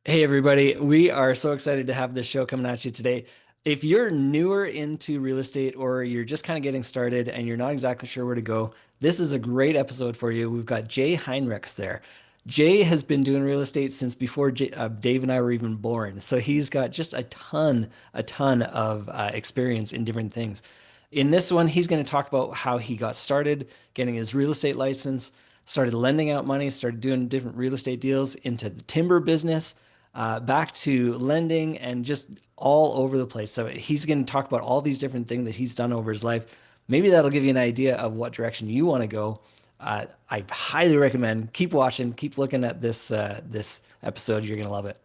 Hey, everybody. We are so excited to have this show coming at you today. If you're newer into real estate or you're just kind of getting started and you're not exactly sure where to go, this is a great episode for you. We've got Jay Heinrichs there. Jay has been doing real estate since before Dave and I were even born. So he's got just a ton of experience in different things. In this one, he's going to talk about how he got started getting his real estate license, started lending out money, started doing different real estate deals into the timber business, back to lending and just all over the place. So he's going to talk about all these different things that he's done over his life. Maybe that'll give you an idea of what direction you want to go. I highly recommend keep watching, keep looking at this episode. You're gonna love it.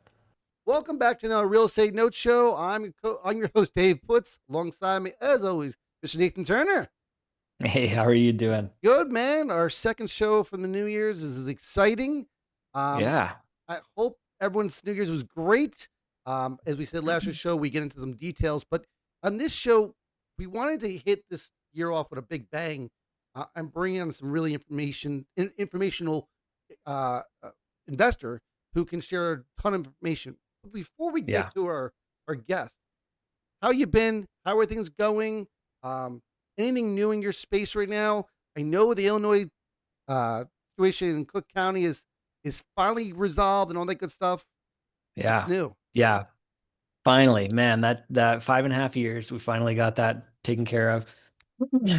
Welcome back to another Real Estate Note Show. I'm your host, Dave Putz. Alongside me, as always, Mr. Nathan Turner. Hey, how are you doing? Good, man. Our second show from the New Year's is exciting. Um, Yeah, I hope everyone's New Year's was great. As we said last year's show, we get into some details, but on this show, we wanted to hit this year off with a big bang and bring in some really informational uh, uh, investor who can share a ton of information. But before we yeah. get to our guest, how you been? How are things going? Um, Anything new in your space right now? I know the Illinois situation in Cook County is finally resolved and all that good stuff. What's Yeah. new? Yeah. Finally, man, that 5.5 years, we finally got that taken care of.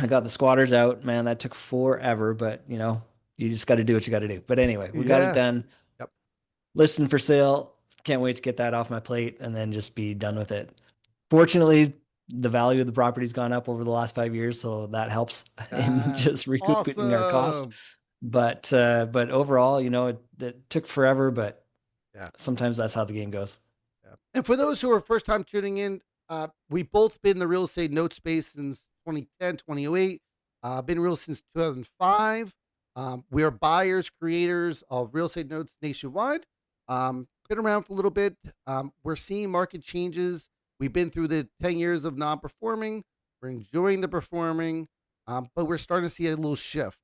I got the squatters out, man. That took forever, but you just got to do what you got to do. But anyway, we got it Yeah. done. Yep. Listing for sale. Can't wait to get that off my plate and then just be done with it. Fortunately, the value of the property's gone up over the last 5 years, so that helps in That's just recouping our costs. awesome. But overall, it took forever, but Yeah. sometimes that's how the game goes. Yeah. And for those who are first time tuning in, we both been in the real estate note space since 2010, 2008. Been real since 2005. We are buyers, creators of real estate notes nationwide. Been around for a little bit. We're seeing market changes. We've been through the 10 years of non performing. We're enjoying the performing, but we're starting to see a little shift.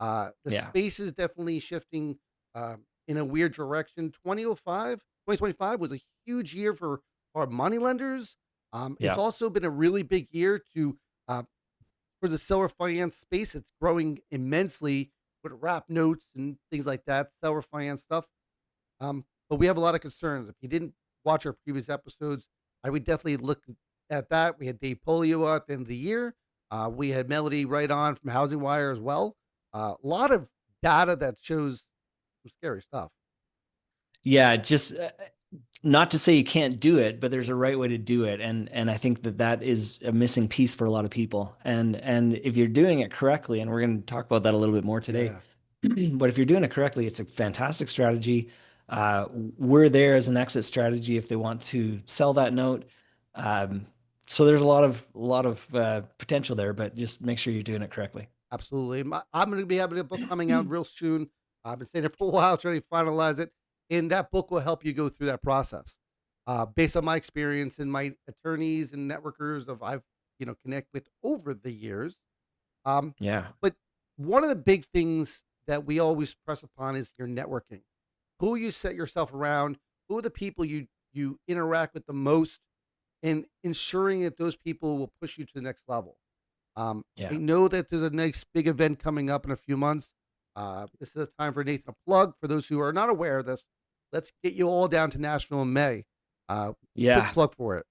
The Yeah. space is definitely shifting in a weird direction. 2025 was a huge year for our money lenders. It's Yeah. also been a really big year to uh, for the seller finance space. It's growing immensely with wrap notes and things like that, seller finance stuff. But we have a lot of concerns. If you didn't watch our previous episodes, I would definitely look at that. We had Dave Polio at the end of the year. We had Melody right on from Housing Wire as well. A lot of data that shows some scary stuff. Yeah, just not to say you can't do it, but there's a right way to do it, and I think that is a missing piece for a lot of people. And if you're doing it correctly, and we're going to talk about that a little bit more today, Yeah. but if you're doing it correctly, it's a fantastic strategy. We're there as an exit strategy if they want to sell that note. Um, so there's a lot of potential there, but just make sure you're doing it correctly. Absolutely. I'm going to be having a book coming out real soon. I've been saying it for a while, trying to finalize it. And that book will help you go through that process. Based on my experience and my attorneys and networkers of I've connect with over the years. Um, Yeah. but one of the big things that we always press upon is your networking. Who you set yourself around, who are the people you interact with the most, and ensuring that those people will push you to the next level. I Yeah. know that there's a nice big event coming up in a few months. This is a time for Nathan to plug. For those who are not aware of this, let's get you all down to Nashville in May. Quick Yeah. plug for it.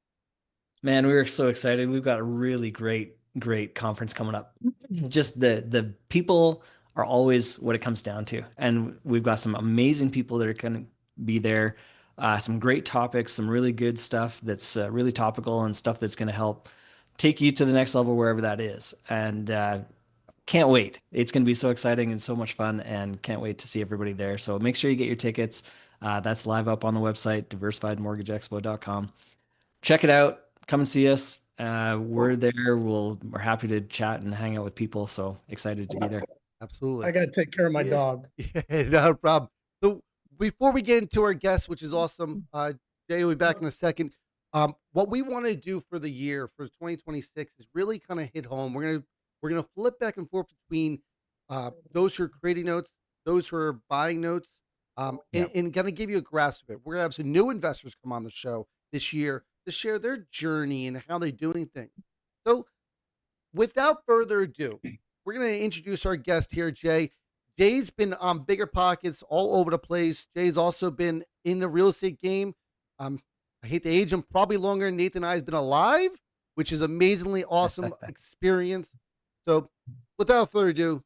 Man, we were so excited. We've got a really great conference coming up. Just the people are always what it comes down to. And we've got some amazing people that are going to be there. Some great topics, some really good stuff that's really topical and stuff that's going to help take you to the next level wherever that is. And can't wait. It's going to be so exciting and so much fun, and can't wait to see everybody there. So make sure you get your tickets. That's live up on the website, diversifiedmortgageexpo.com. Check it out. Come and see us. We're there. We're happy to chat and hang out with people. So excited to be there. Absolutely. I got to take care of my Yeah, dog. yeah, no problem. So before we get into our guest, which is awesome, Jay will be back in a second. What we want to do for the year for 2026 is really kind of hit home. We're gonna flip back and forth between those who are creating notes, those who are buying notes, Yeah. and going to give you a grasp of it. We're going to have some new investors come on the show this year to share their journey and how they're doing things. So, without further ado, we're going to introduce our guest here, Jay. Jay's been on Bigger Pockets all over the place. Jay's also been in the real estate game. Um, I hate to age him, probably longer than Nathan and I has been alive, which is amazingly awesome experience. So, without further ado,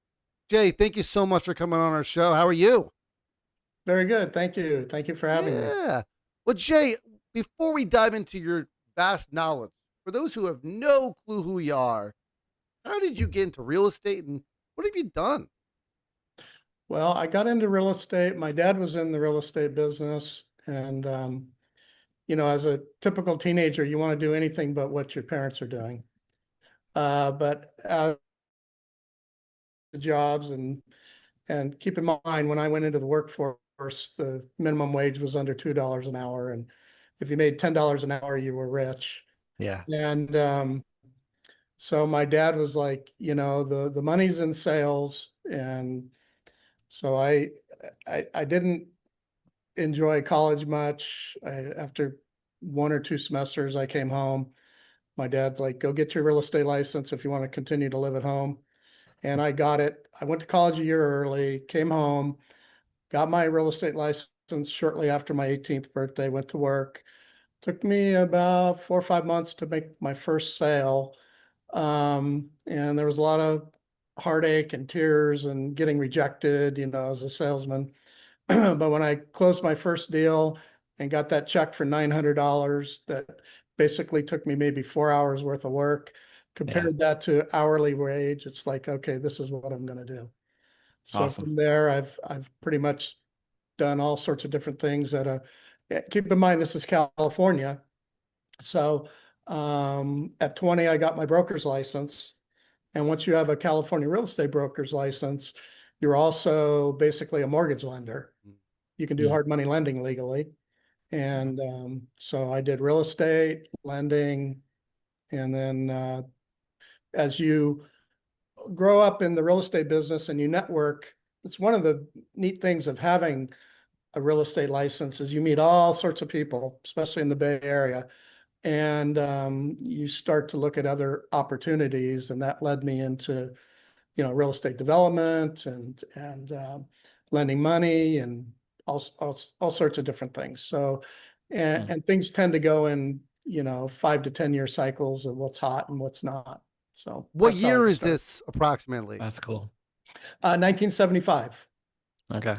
Jay, thank you so much for coming on our show. How are you? Very good. Thank you. Thank you for having me. Yeah. Well, Jay, before we dive into your vast knowledge, for those who have no clue who you are, how did you get into real estate and what have you done? Well, I got into real estate. My dad was in the real estate business. And, as a typical teenager, you want to do anything but what your parents are doing. But the jobs and keep in mind, when I went into the workforce, the minimum wage was under $2 an hour. And if you made $10 an hour, you were rich. Yeah. And so my dad was like, the money's in sales. And so I didn't enjoy college much. After 1 or 2 semesters, I came home. My dad like, go get your real estate license if you want to continue to live at home. And I got it. I went to college a year early, came home, got my real estate license shortly after my 18th birthday, went to work. Took me about 4 or 5 months to make my first sale. And there was a lot of heartache and tears and getting rejected, as a salesman. But when I closed my first deal and got that check for $900, that basically took me maybe 4 hours worth of work, Yeah. compared that to hourly wage, it's like, okay, this is what I'm going to do. So Awesome. from there, I've pretty much done all sorts of different things keep in mind, this is California. So at 20, I got my broker's license. And once you have a California real estate broker's license, you're also basically a mortgage lender. You can do Mm. hard money lending legally. And so I did real estate lending. And then as you grow up in the real estate business and you network, it's one of the neat things of having a real estate license is you meet all sorts of people, especially in the Bay Area. And you start to look at other opportunities, and that led me into real estate development and lending money and all sorts of different things. So Mm. and things tend to go in 5 to 10 year cycles of what's hot and what's not. So What that's how I year is started. this approximately? That's cool. 1975. Okay.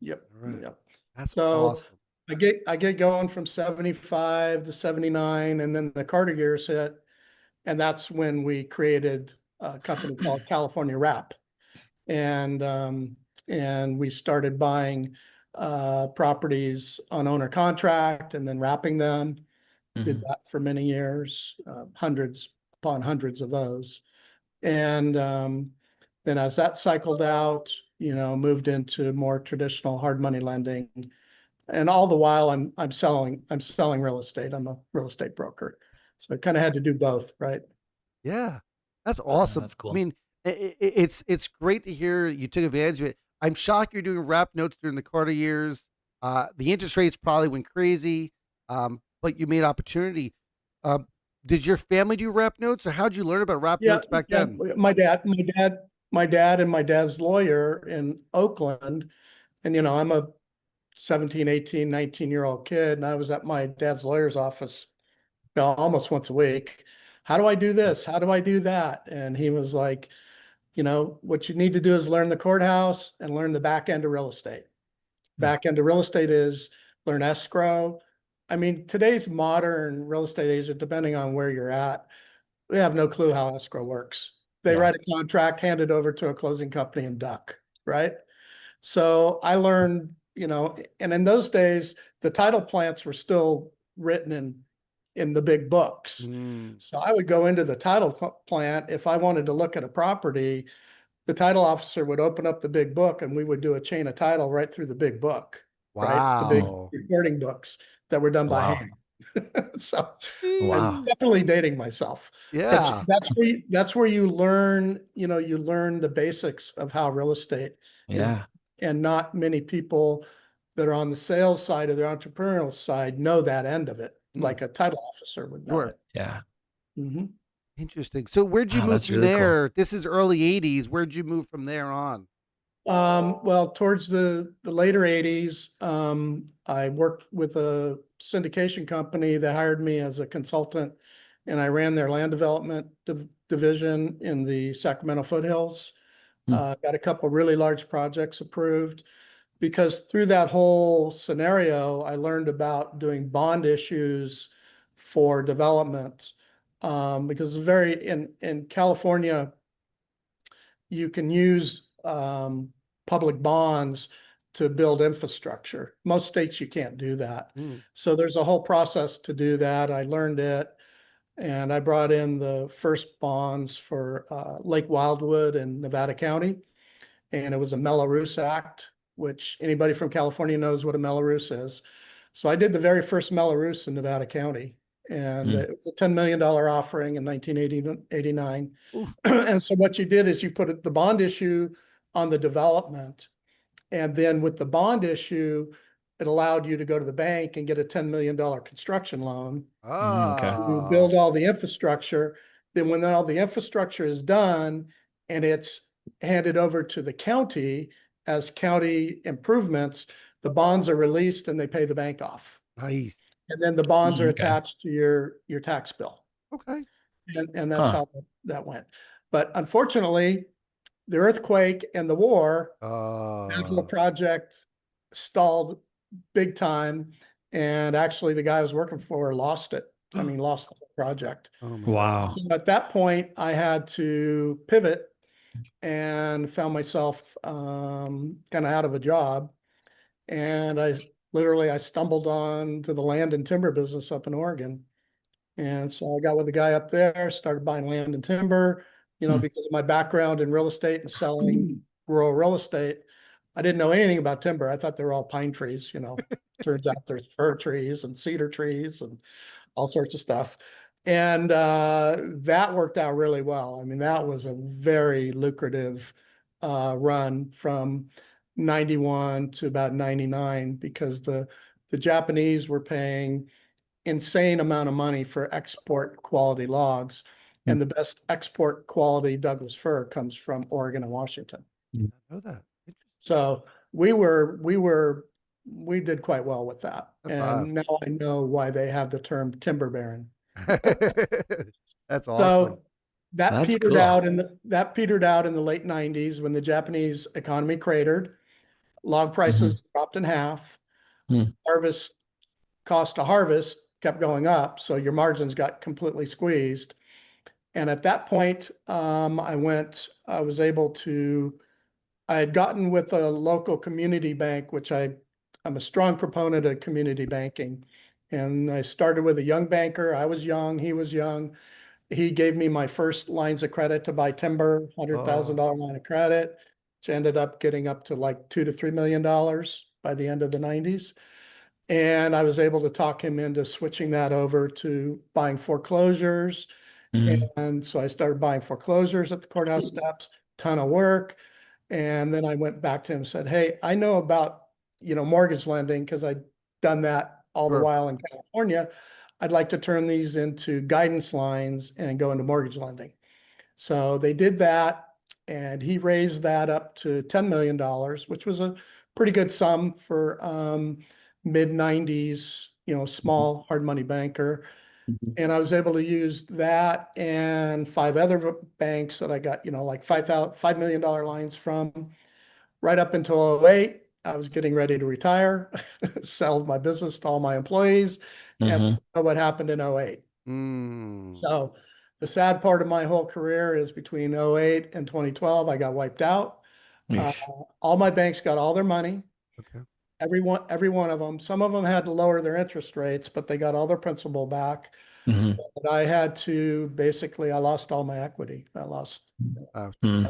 Yep. All right. Yep. That's So awesome. I get going from 75 to 79, and then the Carter years hit, and that's when we created a company called California Wrap, and we started buying properties on owner contract and then wrapping them. Did Mhm. that for many years, hundreds upon hundreds of those, and then as that cycled out, moved into more traditional hard money lending, and all the while I'm selling real estate. I'm a real estate broker. So I kind of had to do both, right? Yeah, that's Yeah, awesome. that's I cool. mean, it's great to hear you took advantage of it. I'm shocked you're doing wrap notes during the Carter years. The interest rates probably went crazy, but you made opportunity. Um, did your family do wrap notes, or how'd you learn about wrap Yeah, notes back yeah. then? My dad and my dad's lawyer in Oakland. And I'm a 17, 18, 19-year-old kid, and I was at my dad's lawyer's office, almost once a week. How do I do this? How do I do that? And he was like, what you need to do is learn the courthouse and learn the back end of real estate. Mm. Back end of real estate is learn escrow. I mean, today's modern real estate agent, depending on where you're at, they have no clue how escrow works. They Yeah. write a contract, hand it over to a closing company and duck, right? So I learned, and in those days, the title plants were still written in the big books. Mm, So I would go into the title plant if I wanted to look at a property. The title officer would open up the big book, and we would do a chain of title right through the big book, right? The big Mm. wow. recording books that were done by Wow. hand. So I'm Wow. Jeez. definitely dating myself, but Yeah. that's where you learn, you learn the basics of how real estate is, Yeah. and not many people that are on the sales side or the entrepreneurial side know that end of it, Mm. like a title officer would know Sure. it. Yeah. Hmm. Interesting. So where'd you Wow, move that's from really cool. there? This is early 80s. Where'd you move from there on? Well, towards the later 80s, I worked with a syndication company that hired me as a consultant, and I ran their land development division in the Sacramento foothills. Hmm. Got a couple really large projects approved because through that whole scenario, I learned about doing bond issues for development. Because in California, you can use public bonds to build infrastructure. Most states you can't do that. Mm. So there's a whole process to do that. I learned it, and I brought in the first bonds for Lake Wildwood in Nevada County, and it was a Mello-Roos Act, which anybody from California knows what a Mello-Roos is. So I did the very first Mello-Roos in Nevada County, and Hmm. it was a $10 million offering in 1989. Oof. And so what you did is you put the bond issue on the development. And then with the bond issue, it allowed you to go to the bank and get a $10 million construction loan Okay. to Ah. build all the infrastructure. Then when all the infrastructure is done and it's handed over to the county as county improvements, the bonds are released and they pay the bank off. Nice. And then the bonds are Okay. attached to your tax bill. Okay. And that's Huh. how that went. But unfortunately, the earthquake and the war, that whole Uh, project stalled big time. And actually, the guy I was working for lost it. I mean, lost the whole project. oh my God. Wow. So at that point, I had to pivot and found myself kind of out of a job. And I stumbled on to the land and timber business up in Oregon. And so I got with a guy up there, started buying land and timber, Hmm. because of my background in real estate and selling rural real estate. I didn't know anything about timber. I thought they were all pine trees. Turns out there's fir trees and cedar trees and all sorts of stuff. And that worked out really well. I mean, that was a very lucrative run from 91 to about 99 because the Japanese were paying insane amount of money for export quality logs. Hmm. And the best export quality Douglas fir comes from Oregon and Washington. I know that. Interesting. So we did quite well with that. High five. And now I know why they have the term timber baron. That's awesome. So that That's petered cool. out in the late 90s when the Japanese economy cratered. Log prices dropped in half. Hmm. Harvest cost to harvest kept going up, so your margins got completely squeezed. And at that point, I had gotten with a local community bank, which I'm a strong proponent of community banking. And I started with a young banker. I was young, he was young. He gave me my first lines of credit to buy timber, Oh, $100,000 line of credit, which ended up getting up to like $2 to $3 million by the end of the 90s. And I was able to talk him into switching that over to buying foreclosures. Hmm. And so I started buying foreclosures at the courthouse steps, ton of work. And then I went back to him and said, hey, I know about, mortgage lending because I'd done that all the sure. while in California. I'd like to turn these into guidance lines and go into mortgage lending. So they did that, and he raised that up to $10 million, which was a pretty good sum for mid 90s, small hard money banker. And I was able to use that and five other banks that I got, like $5 million lines from right up until '08. I was getting ready to retire, sold my business to all my employees, and Hmm. what happened in '08. Mm. So the sad part of my whole career is between '08 and 2012, I got wiped out. Uh, Yeesh. all my banks got all their money, Okay. every one of them. Some of them had to lower their interest rates, but they got all their principal back. Hmm. But I had to basically, I lost all my equity. Ouch. Hmm.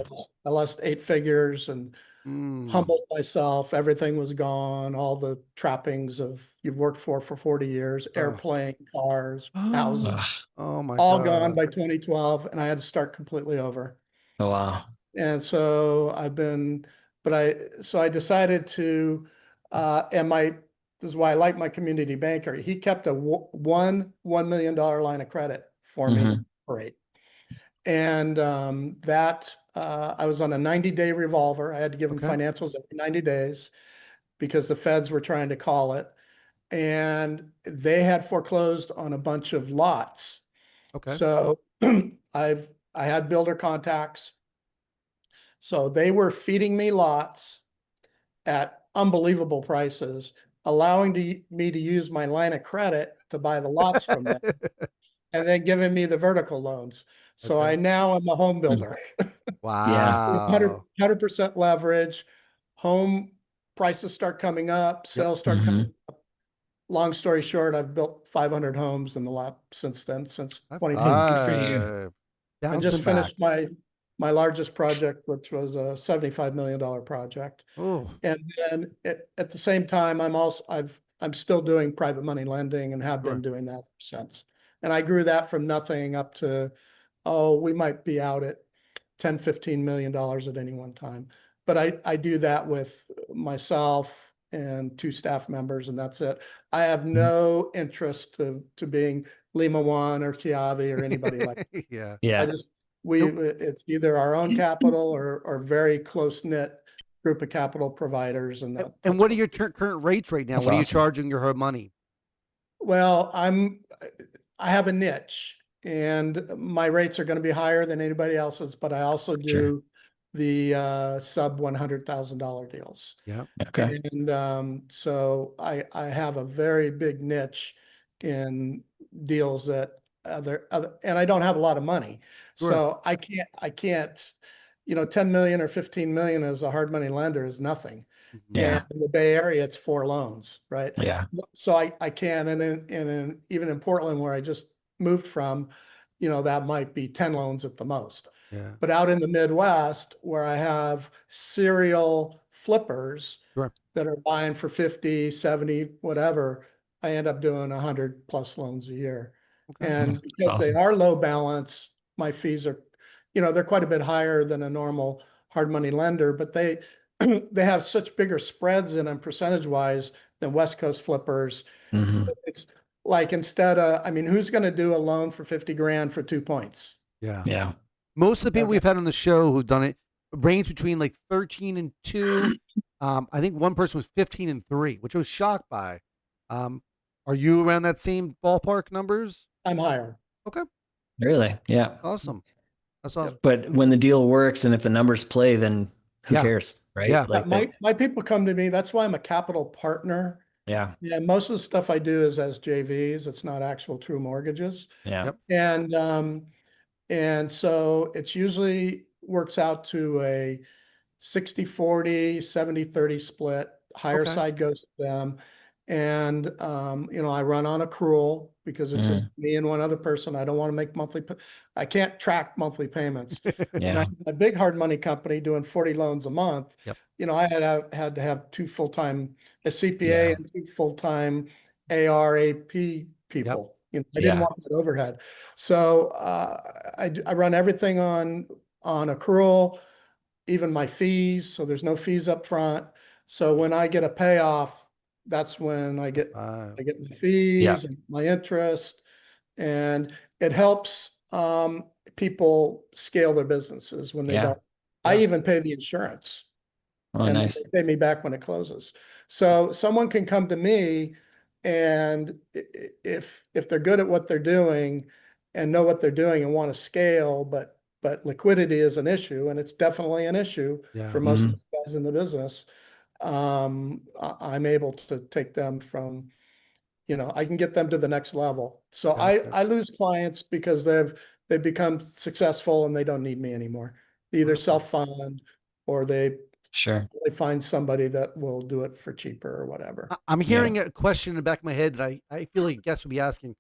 I lost 8 figures and Mm. humbled myself. Everything was gone. All the trappings of you've worked for 40 years, Oh. airplane, cars, house, Ah. Oh my all gone God. by 2012. And I had to start completely over. Oh, wow. And so so I decided to And this is why I like my community banker. He kept a $1 million line of credit for me to Hmm. operate. And that I was on a 90-day revolver. I had to give him Okay. financials every 90 days because the feds were trying to call it. And they had foreclosed on a bunch of lots. Okay. So I had builder contacts. So they were feeding me lots at unbelievable prices, allowing me to use my line of credit to buy the lots from them, and then giving me the vertical loans. So Okay. I now am a home builder. Yeah. Wow. 100% leverage. Home prices start coming up, Yep. sales start coming. Hmm. Long story short, I've built 500 homes in the last since then, since High 2015. Good for you. five. I Bouncing just back. finished my largest project, which was a $75 million project. Oh, And then at the same time, I'm still doing private money lending and have been sure. doing that since. And I grew that from nothing up to, we might be out at 10, $15 million at any one time. But I do that with myself and two staff members, and that's it. I have no interest to being Lima One or Kiavi or anybody like. Yeah. I Yeah. just Nope. it's either our own capital or very close knit group of capital providers, and And that's what are what. your current rates right now? That's What are you awesome. charging your home money? Well, I have a niche, and my rates are going to be higher than anybody else's, but I also Sure. do the sub $100,000 deals. Yeah. Okay. And so I have a very big niche in deals that other, and I don't have a lot of money. Sure. So I can't, 10 million or 15 million as a hard money lender is nothing. Mhm. And Yeah. in the Bay Area, it's 4 loans, right? Yeah. So I can, even in Portland, where I just moved from, that might be 10 loans at the most. Yeah. But out in the Midwest, where I have serial flippers Sure. that are buying for 50, 70, whatever, I end up doing 100+ loans a year. Okay. And because they Awesome. are low balance, my fees are, they're quite a bit higher than a normal hard money lender, but they they have such bigger spreads in them percentage wise than West Coast flippers. Hmm. It's like I mean, who's going to do a loan for 50 grand for 2 points? Yeah. Yeah. Most of the people Okay. we've had on the show who've done it range between like 13 and 2. I think one person was 15 and 3, which I was shocked by. Um, are you around that same ballpark numbers? I'm higher. Okay. Really? Yeah. Awesome. That's awesome. But when the deal works and if the numbers play, then who Yeah. cares, right? Yeah. Yeah, Like that. my people come to me. That's why I'm a capital partner. Yeah. Yeah, most of the stuff I do is as JVs. It's not actual true mortgages. Yeah. Yep. And so it's usually works out to a 60-40, 70-30 split. Higher Okay. side goes to them. And I run on accrual because it's just Mhm. me and one other person. I don't want to make I can't track monthly payments. And Yeah. I'm a big hard money company doing 40 loans a month. Yep. I had to have two full-time, a CPA Yeah. and two full-time ARAP Yep. people. I didn't Yeah. want that overhead. So I run everything on accrual, even my fees. So there's no fees up front. So when I get a payoff, that's when I get Uh, I get my Yeah. fees and my interest, and it helps people scale their businesses when they Yeah. don't. I yeah. even pay the insurance, Oh, and nice. they pay me back when it closes. So someone can come to me, and if they're good at what they're doing and know what they're doing and want to scale, but liquidity is an issue, and it's definitely an issue for Yeah. most of Hmm. the guys in the business. I'm able to take them from, I can get them to the next level. So Gotcha. I lose clients because they've become successful and they don't need me anymore. They either Awesome. self-fund or Sure. they find somebody that will do it for cheaper or whatever. I'm Yeah. hearing a question in the back of my head that I feel like guests will be asking.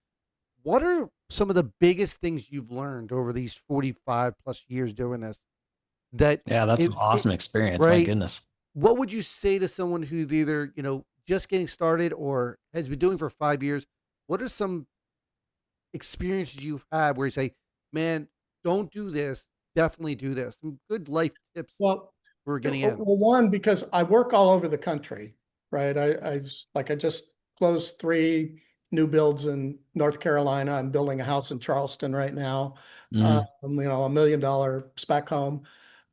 What are some of the biggest things you've learned over these 45 plus years doing this? That Yeah. That's it, an it awesome experience. My right? goodness. What would you say to someone who's either, just getting started or has been doing for 5 years? What are some experiences you've had where you say, man, don't do this, definitely do this? Some good life tips Well, for getting in. one, because I work all over the country. right? I just closed 3 new builds in North Carolina. I'm building a house in Charleston right now. Mm, $1 million spec home.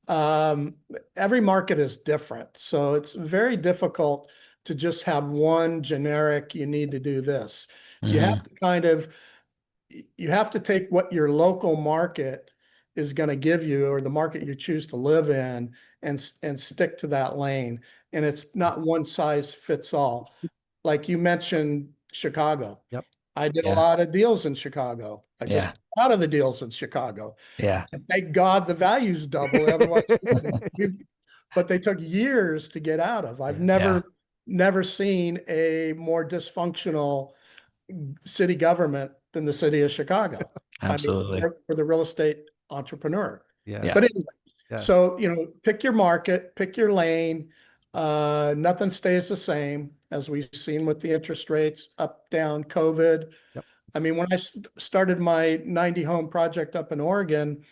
Um, every market is different, so it's very difficult to just have one generic, you need to do this. You have hmm to you have to take what your local market is going to give you, or the market you choose to live in, and stick to that lane. And it's not one size fits all. Like you mentioned, Chicago. Yep. I did a Yeah. lot of deals in Chicago. I just Yeah. got out of the deals in Chicago. Yeah. And thank God the values doubled. Otherwise, but they took years to get out of. I've Yeah. Yeah. never seen a more dysfunctional city government than the city of Chicago. I mean, Absolutely. for the real estate entrepreneur. Yeah. Yeah. But anyway, Yes. so pick your market, pick your lane. Nothing stays the same, as we've seen with the interest rates up, down, COVID. Yep. I mean, when I started my 90 home project up in Oregon,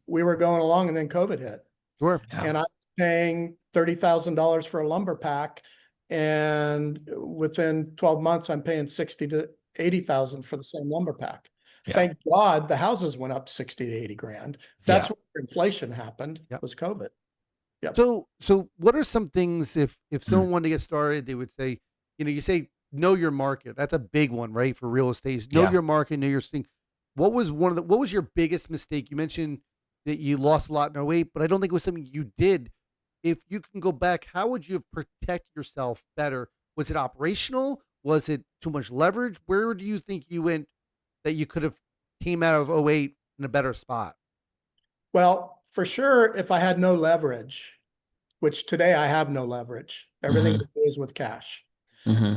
we were going along and then COVID hit. Sure. Yeah. And I'm paying $30,000 for a lumber pack. And within 12 months, I'm paying 60 to 80,000 for the same lumber pack. Yeah. Thank God the houses went up 60 to 80 grand. That's Yeah. where inflation happened, Yep. was COVID. Yep. So what are some things, if someone Mm. wanted to get started, they would say, you say know your market. That's a big one, right? For real estate, is know Yeah. your market, know your thing. What was your biggest mistake? You mentioned that you lost a lot in '08, but I don't think it was something you did. If you can go back, how would you protect yourself better? Was it operational? Was it too much leverage? Where do you think you went that you could have came out of '08 in a better spot? Well, for sure, if I had no leverage, which today I have no leverage, everything I hmm do is with cash. hmm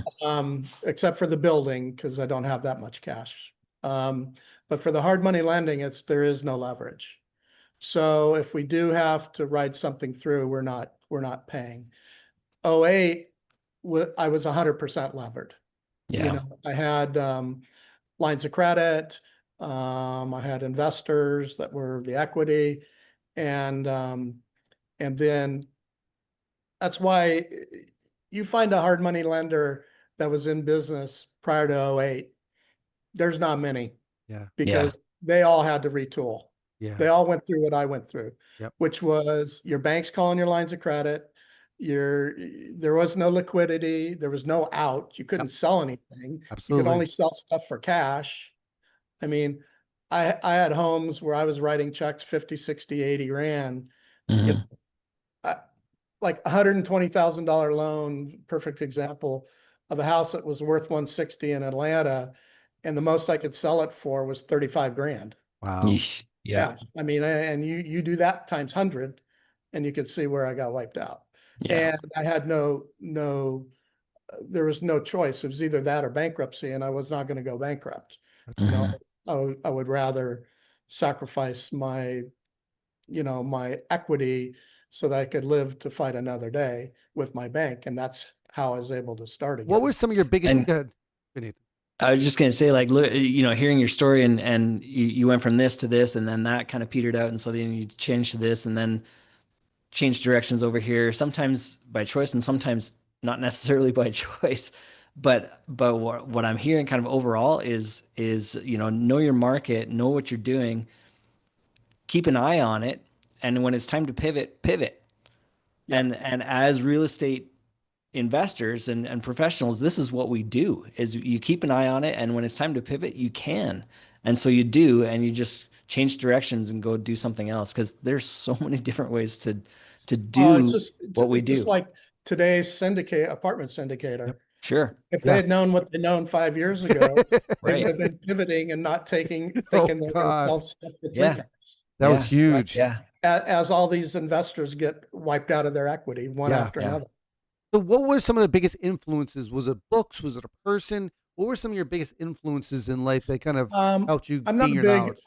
Except for the building, because I don't have that much cash. But for the hard money lending, there is no leverage. So if we do have to ride something through, we're not paying. '08, I was 100% levered. Yeah. I had lines of credit. I had investors that were the equity, and then that's why you find a hard money lender that was in business prior to '08. There's not many, Yeah. Yeah. because they all had to retool. Yeah. They all went through what I went through, Yep. which was your bank's calling your lines of credit. There was no liquidity. There was no out. You Yep. couldn't sell anything. You could Absolutely. only sell stuff for cash. I mean, I had homes where I was writing checks 50, 60, 80 grand. You know, hmm I, like $120,000 loan, perfect example of a house that was worth 160 in Atlanta, and the most I could sell it for was 35 grand. Wow. Yeesh. Yeah. Yeah, I mean, and you do that times 100, and you could see where I got wiped out. Yeah. And I had there was no choice. It was either that or bankruptcy, and I was not going to go bankrupt. You know, hmm I would rather sacrifice my equity so that I could live to fight another day with my bank. And that's how I was able to start What again. were some of your biggest? And Go ahead, Nathan. I was just gonna say, like, look, hearing your story and you went from this to this, and then that kind of petered out, and so then you changed to this, and then changed directions over here, sometimes by choice and sometimes not necessarily by choice. But what I'm hearing kind of overall is know your market, know what you're doing, keep an eye on it, and when it's time to pivot, pivot. Yep. And as real estate investors and professionals, this is what we do: is you keep an eye on it, and when it's time to pivot, you can. And so you do, and you just change directions and go do something else, because there's so many different ways to It's do what we it's just do. like today's apartment syndicator. Yep. Sure. If they Yeah. had known what they known 5 years ago, they would Right. have been pivoting and not thinking Oh they were going to God, sell stuff for three Yeah. cash. that was Yeah. Right? huge. Yeah. As all these investors get wiped out of their equity one Yeah. after Yeah. another. So, what were some of the biggest influences? Was it books? Was it a person? What were some of your biggest influences in life that kind of helped you I'm not gain a your big knowledge?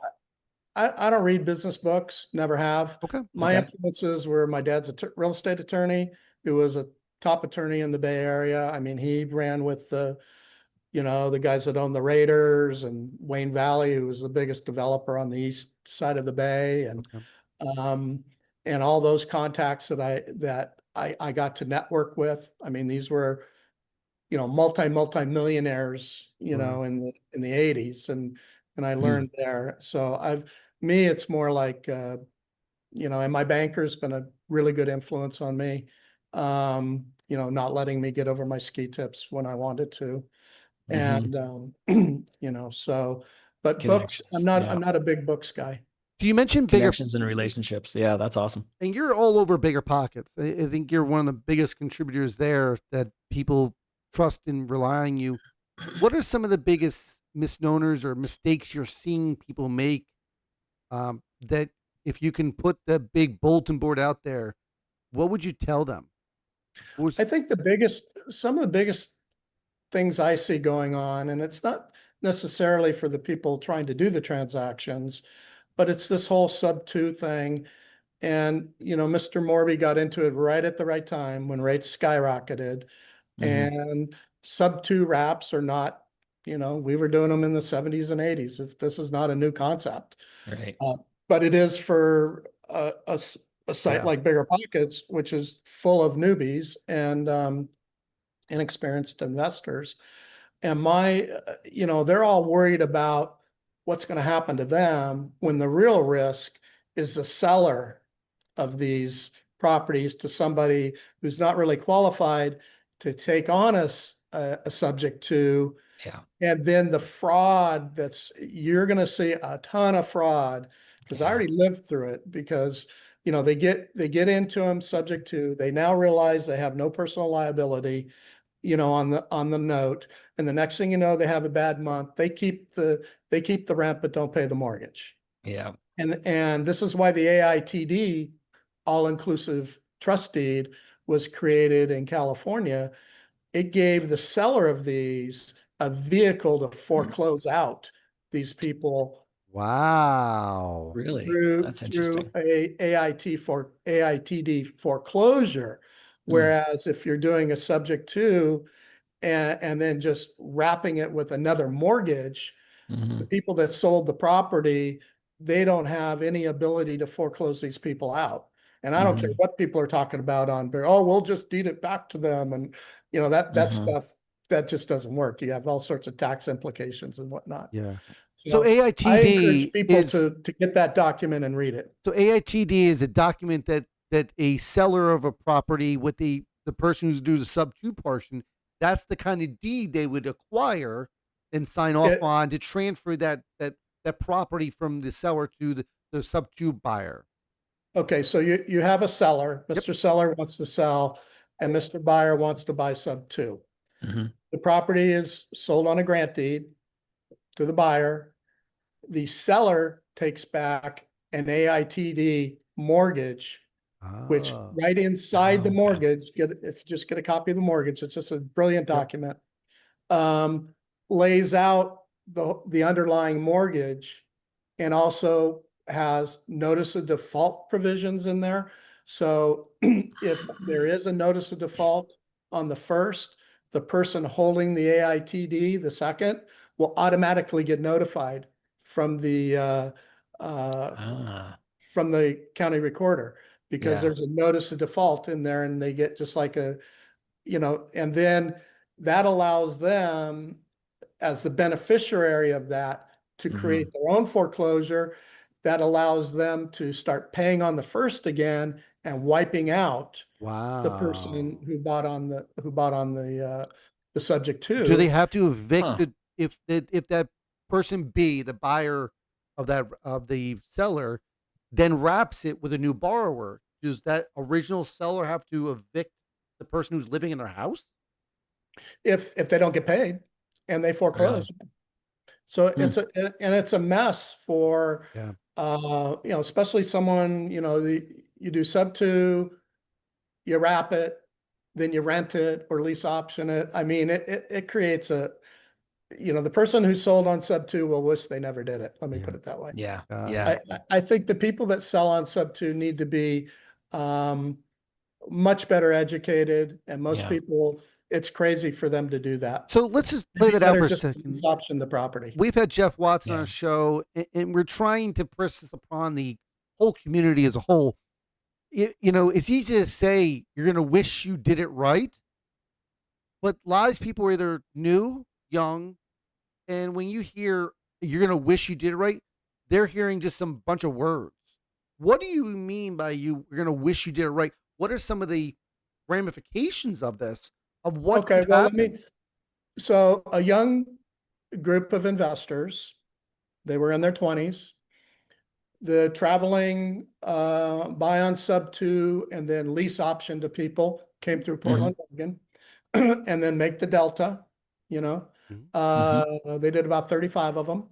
I don't read business books, never have. Okay. My Okay. influences were my dad's a real estate attorney, who was a top attorney in the Bay Area. I mean, he ran with the guys that own the Raiders, and Wayne Valley, who was the biggest developer on the east side of the Bay, Okay. um, and all those contacts that I got to network with. I mean, these were multi-millionaires, Right. in the 80s, and I Hmm. learned there. So me, it's more like, and my banker's been a really good influence on me. Not letting me get over my ski tips when I wanted to. Hmm. And, so, but books, Connections. I'm Yeah. not a big books guy. So you mentioned bigger, Connections and relationships. Yeah, that's awesome. and you're all over Bigger Pockets. I think you're one of the biggest contributors there that people trust and rely on you. What are some of the biggest misnomers or mistakes you're seeing people make, that if you can put the big bulletin board out there, what would you tell them? I think some of the biggest things I see going on, and it's not necessarily for the people trying to do the transactions, but it's this whole sub two thing. And, Mr. Morby got into it right at the right time when rates skyrocketed. Hmm. And sub two wraps are not, we were doing them in the 70s and 80s. This is not a new concept. Right. Uh, but it is for a site Yeah. like Bigger Pockets, which is full of newbies and inexperienced investors. And they're all worried about what's going to happen to them when the real risk is the seller of these properties to somebody who's not really qualified to take on a subject to. Yeah. And then the fraud you're going to see a ton of fraud because I Yeah. already lived through it because, they get into them subject to, they now realize they have no personal liability, on the note. And the next thing you know, they have a bad month. They keep the rent, but don't pay the mortgage. Yeah. And this is why the AITD, all-inclusive trust deed, was created in California. It gave the seller of these a vehicle to Hmm. foreclose out these people Wow. Really? through That's interesting. AITD foreclosure. Hmm. Whereas if you're doing a subject to and then just wrapping it with another mortgage, the Hmm. people that sold the property, they don't have any ability to foreclose these people out. And I don't care Hmm. what people are talking about oh, we'll just deed it back to them. And that Hmm. stuff, that just doesn't work. You have all sorts of tax implications and whatnot. Yeah. So So I encourage people is to get that document and read it. AITD is a document that a seller of a property with the person who's due the sub two portion, that's the kind of deed they would acquire and sign off It, on to transfer that property from the seller to the sub two buyer. okay, so you have a seller. Yep. Mr. Seller wants to sell, and Mr. Buyer wants to buy sub two. Hmm. The property is sold on a grant deed to the buyer. The seller takes back an AITD mortgage, which Ah. right inside the Oh, okay. mortgage, if you just get a copy of the mortgage, it's just a brilliant Yep. document, um, lays out the underlying mortgage and also has notice of default provisions in there. So if there is a notice of default on the first, the person holding the AITD, the second, will automatically get notified from the uh, Ah, from the county recorder because yeah. there's a notice of default in there and they get just like and then that allows them as the beneficiary of that to Hmm. create their own foreclosure that allows them to start paying on the first again and wiping out the person Wow. who bought on the subject Do they to. have to evict Huh. it if that person B, the buyer of the seller, then wraps it with a new borrower? Does that original seller have to evict the person who's living in their house? If they don't get paid and they Really? foreclose. So Hmm. it's a mess for Yeah. especially someone, you do sub two, you wrap it, then you rent it or lease option it. I mean, it creates the person who sold on sub two will wish they never did it. Let me Yeah. put it that way. Yeah. Got it. Yeah. I think the people that sell on sub two need to be um, much better educated, and most Yeah. people, it's crazy for them to do that. So let's just It'd play be that out better for a just to lease second. option the property. We've had Jeff Watson on Yeah. our show, and we're trying to press this upon the whole community as a whole. It's easy to say you're going to wish you did it right, But a lot of these people are either new, young, and when you hear you're gonna wish you did it right, they're hearing just some bunch of words. What do you mean by you're gonna wish you did it right? What are some of the ramifications of this? Of what Okay, could well, happen? so a young group of investors, they were in their 20s. The traveling buy on sub two and then lease option to people came through Hmm. Portland, Oregon, and then make the Delta, you know. Mhm. Hmm. They did about 35 of them.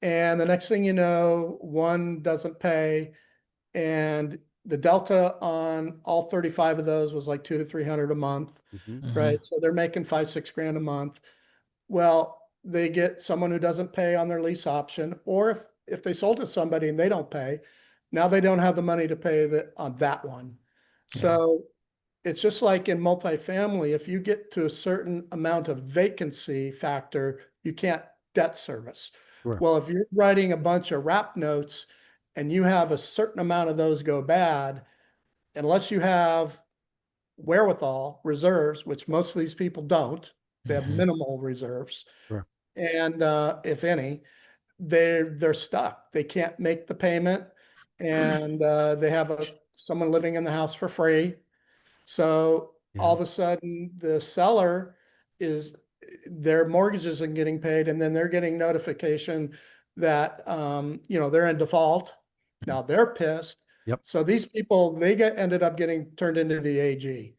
And the next thing you know, one doesn't pay. And the Delta on all 35 of those was like 200 to 300 a month, Mhm. Hmm. right? So they're making 5, 6 grand a month. Well, they get someone who doesn't pay on their lease option, or if they sold to somebody and they don't pay, now they don't have the money to pay on that one. Yeah. So it's just like in multifamily, if you get to a certain amount of vacancy factor, you can't debt service. Sure. Well, if you're writing a bunch of wrap notes and you have a certain amount of those go bad, unless you have wherewithal reserves, which most of these people don't, they have Hmm. minimal reserves, Sure. and if any, they're stuck. They can't make the payment, and they have someone living in the house for free. So all Yeah. of a sudden, the seller is their mortgage isn't getting paid, and then they're getting notification that they're in default. Now they're pissed. Yep. So these people they ended up getting turned into the AG,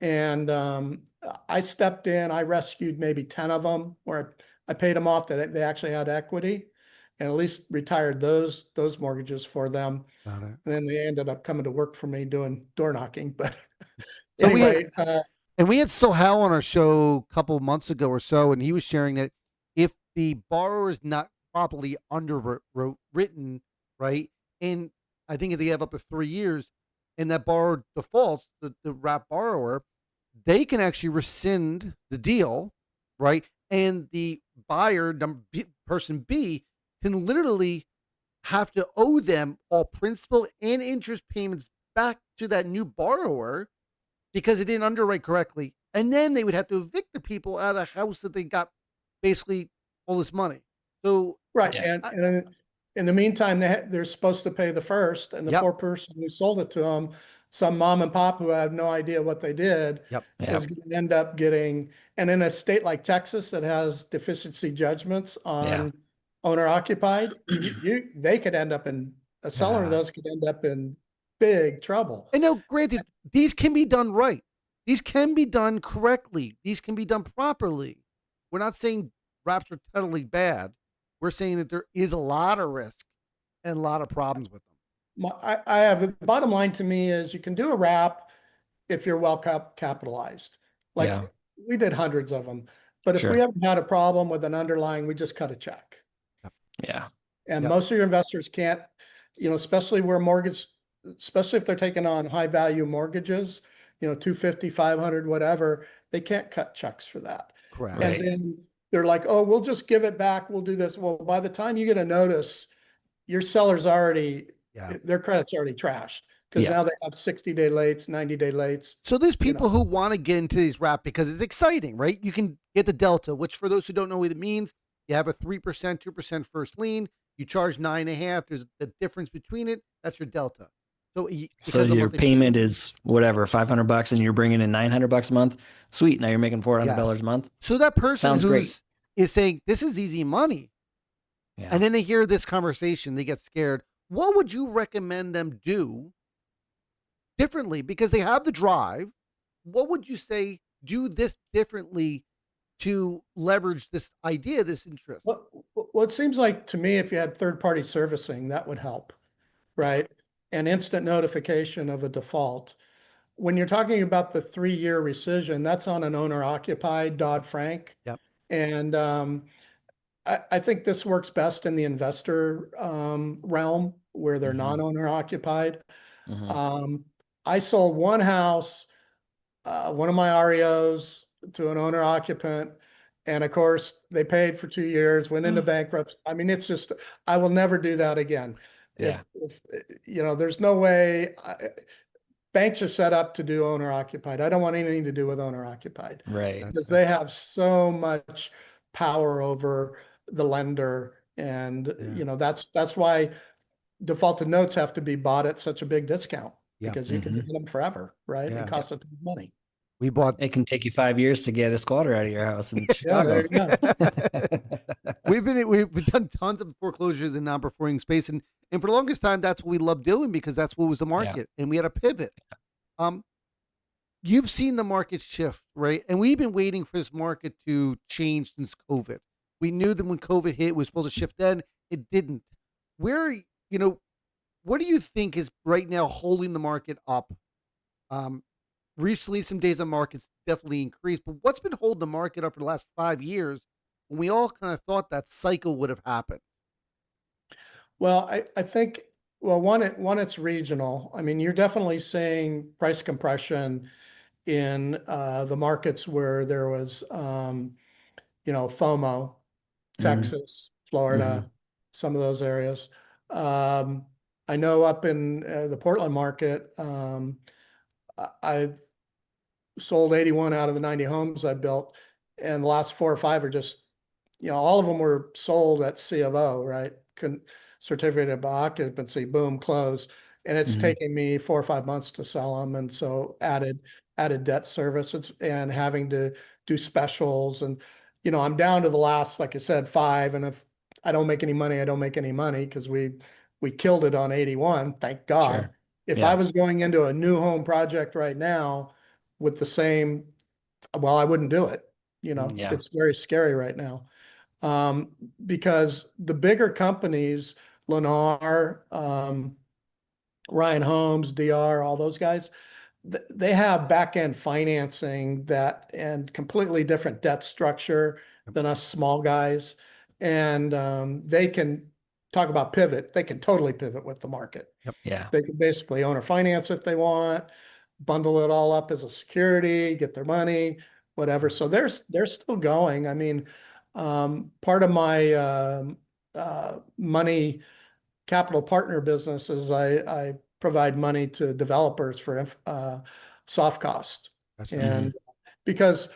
and I stepped in. I rescued maybe 10 of them, where I paid them off that they actually had equity, and at least retired those mortgages for them. Got it. And then they ended up coming to work for me doing door knocking. But So anyway, we had Sohel on our show a couple months ago or so, and he was sharing that if the borrower is not properly underwritten, right, and I think if they have up to 3 years, and that borrower defaults, the wrap borrower, they can actually rescind the deal, right, and the buyer, person B, can literally have to owe them all principal and interest payments back to that new borrower because they didn't underwrite correctly. And then they would have to evict the people out of the house that they got basically all this money. So, right, Yeah. and in the meantime, they're supposed to pay the first, and the yep, poor person who sold it to them, some mom and pop who have no idea what they did, yep, Yeah. is going to end up getting. And in a state like Texas that has deficiency judgments Yeah. on owner occupied, they could end up in a seller of yeah. those could end up in big trouble. And now, granted, these can be done right. These can be done correctly. These can be done properly. We're not saying wraps are totally bad. We're saying that there is a lot of risk and a lot of problems with them. I have the bottom line to me is you can do a wrap if you're well capitalized. Like Yeah. we did hundreds of them, but if we Sure. haven't had a problem with an underlying, we just cut a check. Yep. Yeah. And Yep. most of your investors can't, especially where mortgage, especially if they're taking on high value mortgages, 250, 500, whatever, they can't cut checks for that. Correct. And Right. then they're like, oh, we'll just give it back. We'll do this. Well, by the time you get a notice, your seller's already, Yeah. their credit's already trashed because Yeah. now they have 60-day lates, 90-day lates. So there's you know. people who want to get into these wrap because it's exciting, right? You can get the delta, which for those who don't know what it means, you have a 3%, 2% first lien. You charge 9.5. There's the difference between it. That's your delta. So So because the your monthly payment is whatever, $500 and you're bringing in $900 a month. Sweet. Now you're making $400 yes. a month. So that person Sounds great. is saying this is easy money, Yeah. and then they hear this conversation, they get scared. What would you recommend them do differently? Because they have the drive. What would you say do this differently to leverage this idea, this interest? Well, it seems like to me, if you had third-party servicing, that would help, right? And instant notification of a default. When you're talking about the 3-year rescission, that's on an owner-occupied Dodd-Frank. Yep. And I think this works best in the investor realm where they're Mhm. non-owner occupied. Mhm. I sold one house, one of my REOs to an owner occupant. And of course, they paid for 2 years, went into bankruptcy. I mean, it's just, I will never do that again. Yeah. If there's no way, banks are set up to do owner occupied. I don't want anything to do with owner occupied Right. because they have so much power over the lender. And, Yeah. that's why defaulted notes have to be bought at such a big discount Yeah. because you can Hmm. get them forever, right? It Yeah. costs a ton of money. We bought. It can take you 5 years to get a squatter out of your house in Yeah, there Chicago. you go. We've done tons of foreclosures in non-performing space, and for the longest time, that's what we loved doing because that's what was the Yeah. market, and we had a pivot. Um, you've seen the market shift, right? And we've been waiting for this market to change since COVID. We knew that when COVID hit, it was supposed to shift. Then it didn't. Where what do you think is right now holding the market up? Um, Recently, some days on markets definitely increased, but what's been holding the market up for the last 5 years when we all kind of thought that cycle would have happened? Well, I think, well, one, it's regional. I mean, you're definitely seeing price compression in the markets where there was, FOMO, Hmm. Texas, Hmm. Florida, some of those areas. Um, I know up in the Portland market, I've sold 81 out of the 90 homes I built, and the last four or five are just, all of them were sold at C of O, right? Certificate of occupancy, boom, close. And it's Hmm. taking me 4 or 5 months to sell them. And so added debt service and having to do specials. And, I'm down to the last, like I said, five. And if I don't make any money, I don't make any money because we killed it on 81, thank God. Sure. If I Yeah. was going into a new home project right now with the same, well, I wouldn't do it. Yeah. It's very scary right now. Um, because the bigger companies, Lennar, Ryan Homes, DR, all those guys, they have back end financing that and completely different debt structure Yep. than us small guys. And they can talk about pivot. They can totally pivot with the market. Yep. Yeah. They can basically owner finance if they want, bundle it all up as a security, get their money, whatever. So they're still going. I mean, part of my money capital partner business is I provide money to developers for soft cost, Gotcha. Hmm. and because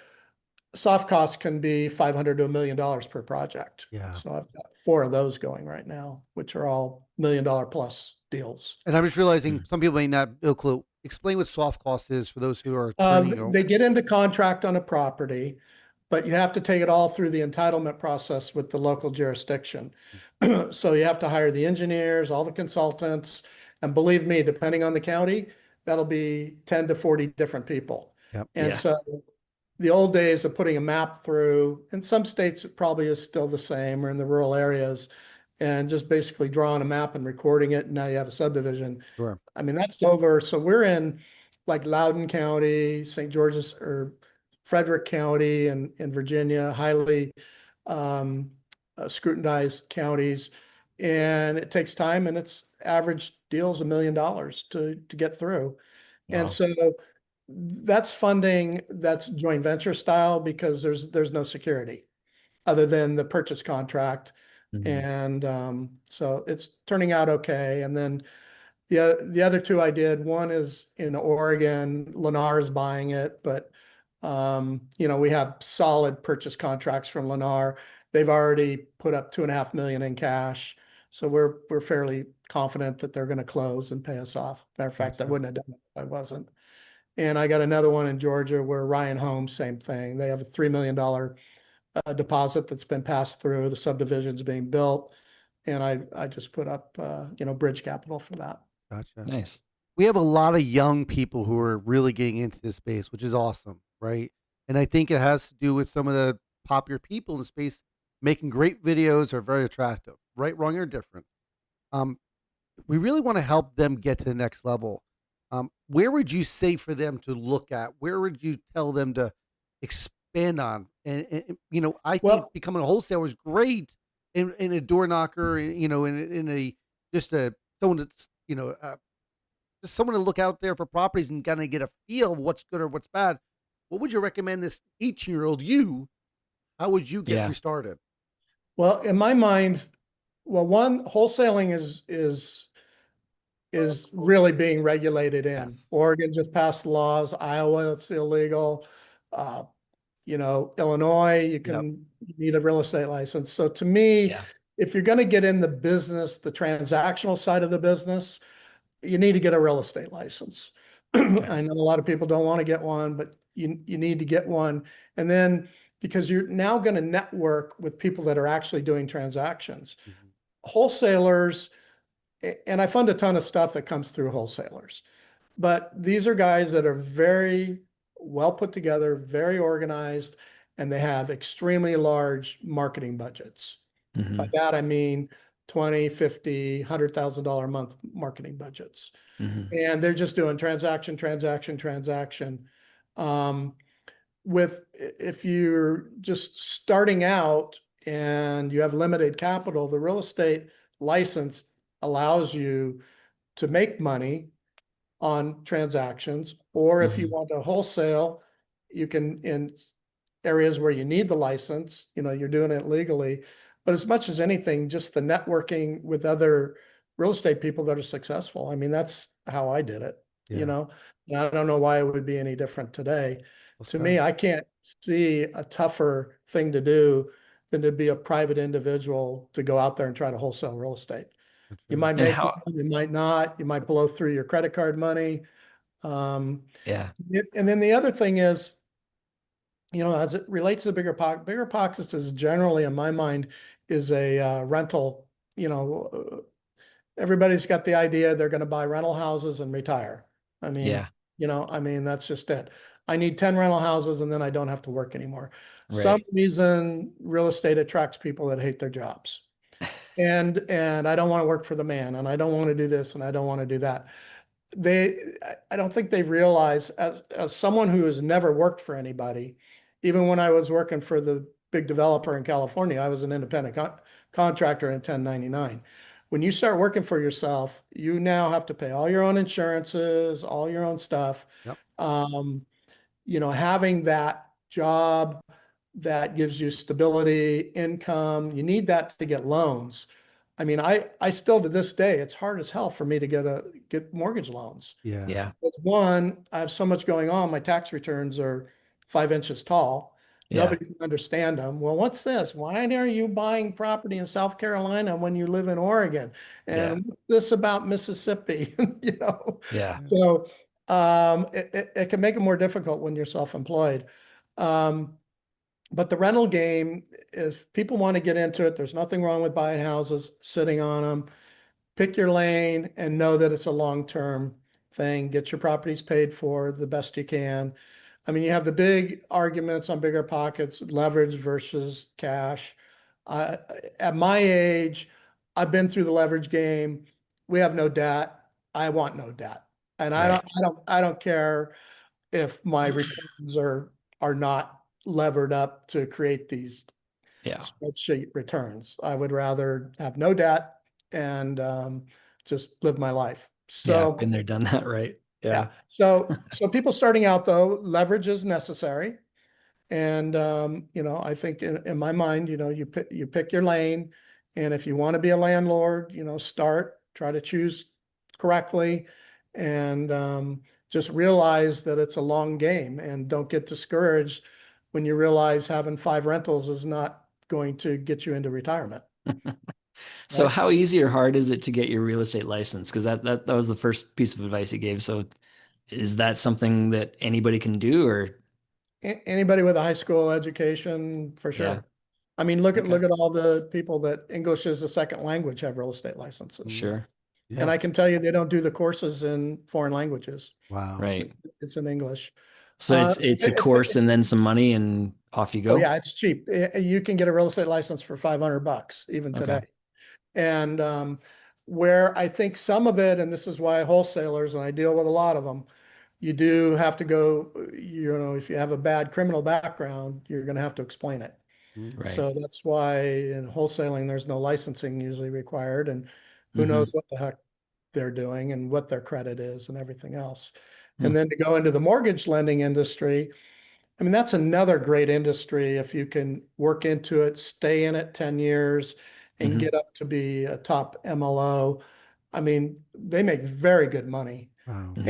soft costs can be 500 to $1 million per project. Yeah. So I've got four of those going right now, which are all $1 million plus deals. And I'm just realizing some people may not know clue. Explain what soft cost is for those who are turning. They get into contract on a property, but you have to take it all through the entitlement process with the local jurisdiction. So you have to hire the engineers, all the consultants, and believe me, depending on the county, that'll be 10 to 40 different people. Yep. And Yeah. so the old days of putting a map through, in some states, it probably is still the same, or in the rural areas, and just basically drawing a map and recording it, and now you have a subdivision. Sure. I mean, that's over. So we're in like Loudoun County, St. George's, or Frederick County in Virginia, highly um, scrutinized counties. And it takes time, and it's average deals $1 million to get through. And Wow. so that's funding that's joint venture style because there's no security other than the purchase contract. Hmm. And so it's turning out okay. And then the other two I did, one is in Oregon, Lennar is buying it, but we have solid purchase contracts from Lennar. They've already put up 2.5 million in cash. So we're fairly confident that they're going to close and pay us off. Matter of fact, I Gotcha. wouldn't have done it if I wasn't. And I got another one in Georgia where Ryan Homes, same thing. They have a $3 million deposit that's been passed through. The subdivision's being built. And I just put up, bridge capital for that. Gotcha. Nice. We have a lot of young people who are really getting into this space, which is awesome, right? And I think it has to do with some of the popular people in the space making great videos are very attractive, right, wrong, or different. Um, we really want to help them get to the next level. Where would you say for them to look at? Where would you tell them to expand on? And I think Well, becoming a wholesaler is great in a door knocker, in a just a someone that's just someone to look out there for properties and kind of get a feel of what's good or what's bad. What would you recommend this 18-year-old you? How would you get Yeah. restarted? well, in my mind, well, one, wholesaling is is really being regulated in. Yes. Oregon just passed laws. Iowa, it's illegal. Uh, Illinois, Yep. you need a real estate license. So to me, Yeah. if you're going to get in the business, the transactional side of the business, you need to get a real estate license. Okay. I know a lot of people don't want to get one, but you need to get one. And then because you're now going to network with people that are actually doing transactions. Mhm. Wholesalers, and I fund a ton of stuff that comes through wholesalers, but these are guys that are very well put together, very organized, and they have extremely large marketing budgets. By Hmm. that, I mean 20, 50, $100,000 a month marketing budgets. Hmm. And they're just doing transaction, transaction, transaction. Um, if you're just starting out and you have limited capital, the real estate license allows you to make money on transactions, or if you Hmm. want to wholesale, you can in areas where you need the license, you're doing it legally. But as much as anything, just the networking with other real estate people that are successful. I mean, that's how I did it, you Yeah. know. And I don't know why it would be any different today. Well To said. me, I can't see a tougher thing to do than to be a private individual to go out there and try to wholesale real estate. That's You right. might And make, how, you might not, you might blow through your credit card money. Um, yeah. and then the other thing is, as it relates to bigger pockets is generally, in my mind, is a rental. You know, everybody's got the idea they're going to buy rental houses and retire. I mean, Yeah. that's just it. I need 10 rental houses and then I don't have to work anymore. Some Right. reason real estate attracts people that hate their jobs. And I don't want to work for the man, and I don't want to do this, and I don't want to do that. I don't think they realize, as someone who has never worked for anybody, even when I was working for the big developer in California, I was an independent contractor in 1099. When you start working for yourself, you now have to pay all your own insurances, all your own stuff. Yep. Um, Having that job that gives you stability, income, you need that to get loans. I mean, I still to this day, it's hard as hell for me to get mortgage loans. Yeah. Yeah. It's one, I have so much going on. My tax returns are 5 inches tall. Yeah. Nobody can understand them. Well, what's this? Why are you buying property in South Carolina when you live in Oregon? Yeah. And what's this about Mississippi? Yeah. Yeah. So it can make it more difficult when you're self-employed. Um, but the rental game, if people want to get into it, there's nothing wrong with buying houses, sitting on them. Pick your lane and know that it's a long-term thing. Get your properties paid for the best you can. I mean, you have the big arguments on bigger pockets, leverage versus cash. Uh, at my age, I've been through the leverage game. We have no debt. I want no debt. And Right. I don't care if my returns are not levered up to create these Yeah. spreadsheet returns. I would rather have no debt and just live my life. Yeah. So Been there, done that. Right. yeah, Yeah. so people starting out though, leverage is necessary. And I think in my mind, you pick your lane, and if you want to be a landlord, try to choose correctly, and just realize that it's a long game, and don't get discouraged when you realize having 5 rentals is not going to get you into retirement, So right? how easy or hard is it to get your real estate license? Because that was the first piece of advice you gave. So is that something that anybody can do or Anybody with a high school education, for yeah. sure. I mean, look at Okay. all the people that English is a second language have real estate licenses. Mhm. Sure. And Yeah. I can tell you, they don't do the courses in foreign languages. Wow. Right. It's in English. So Uh, it's a course and then some money and off you oh go. yeah, it's cheap. You can get a real estate license for $500 even Okay. today. And where I think some of it, and this is why wholesalers, and I deal with a lot of them, you do have to go, if you have a bad criminal background, you're going to have to explain it. Mhm. Right. So that's why in wholesaling, there's no licensing usually required. And who knows Hmm. what the heck they're doing and what their credit is and everything else. Hmm. And then to go into the mortgage lending industry, I mean, that's another great industry if you can work into it, stay in it 10 years and Hmm. get up to be a top MLO. I mean, they make very good money, Wow. Hmm.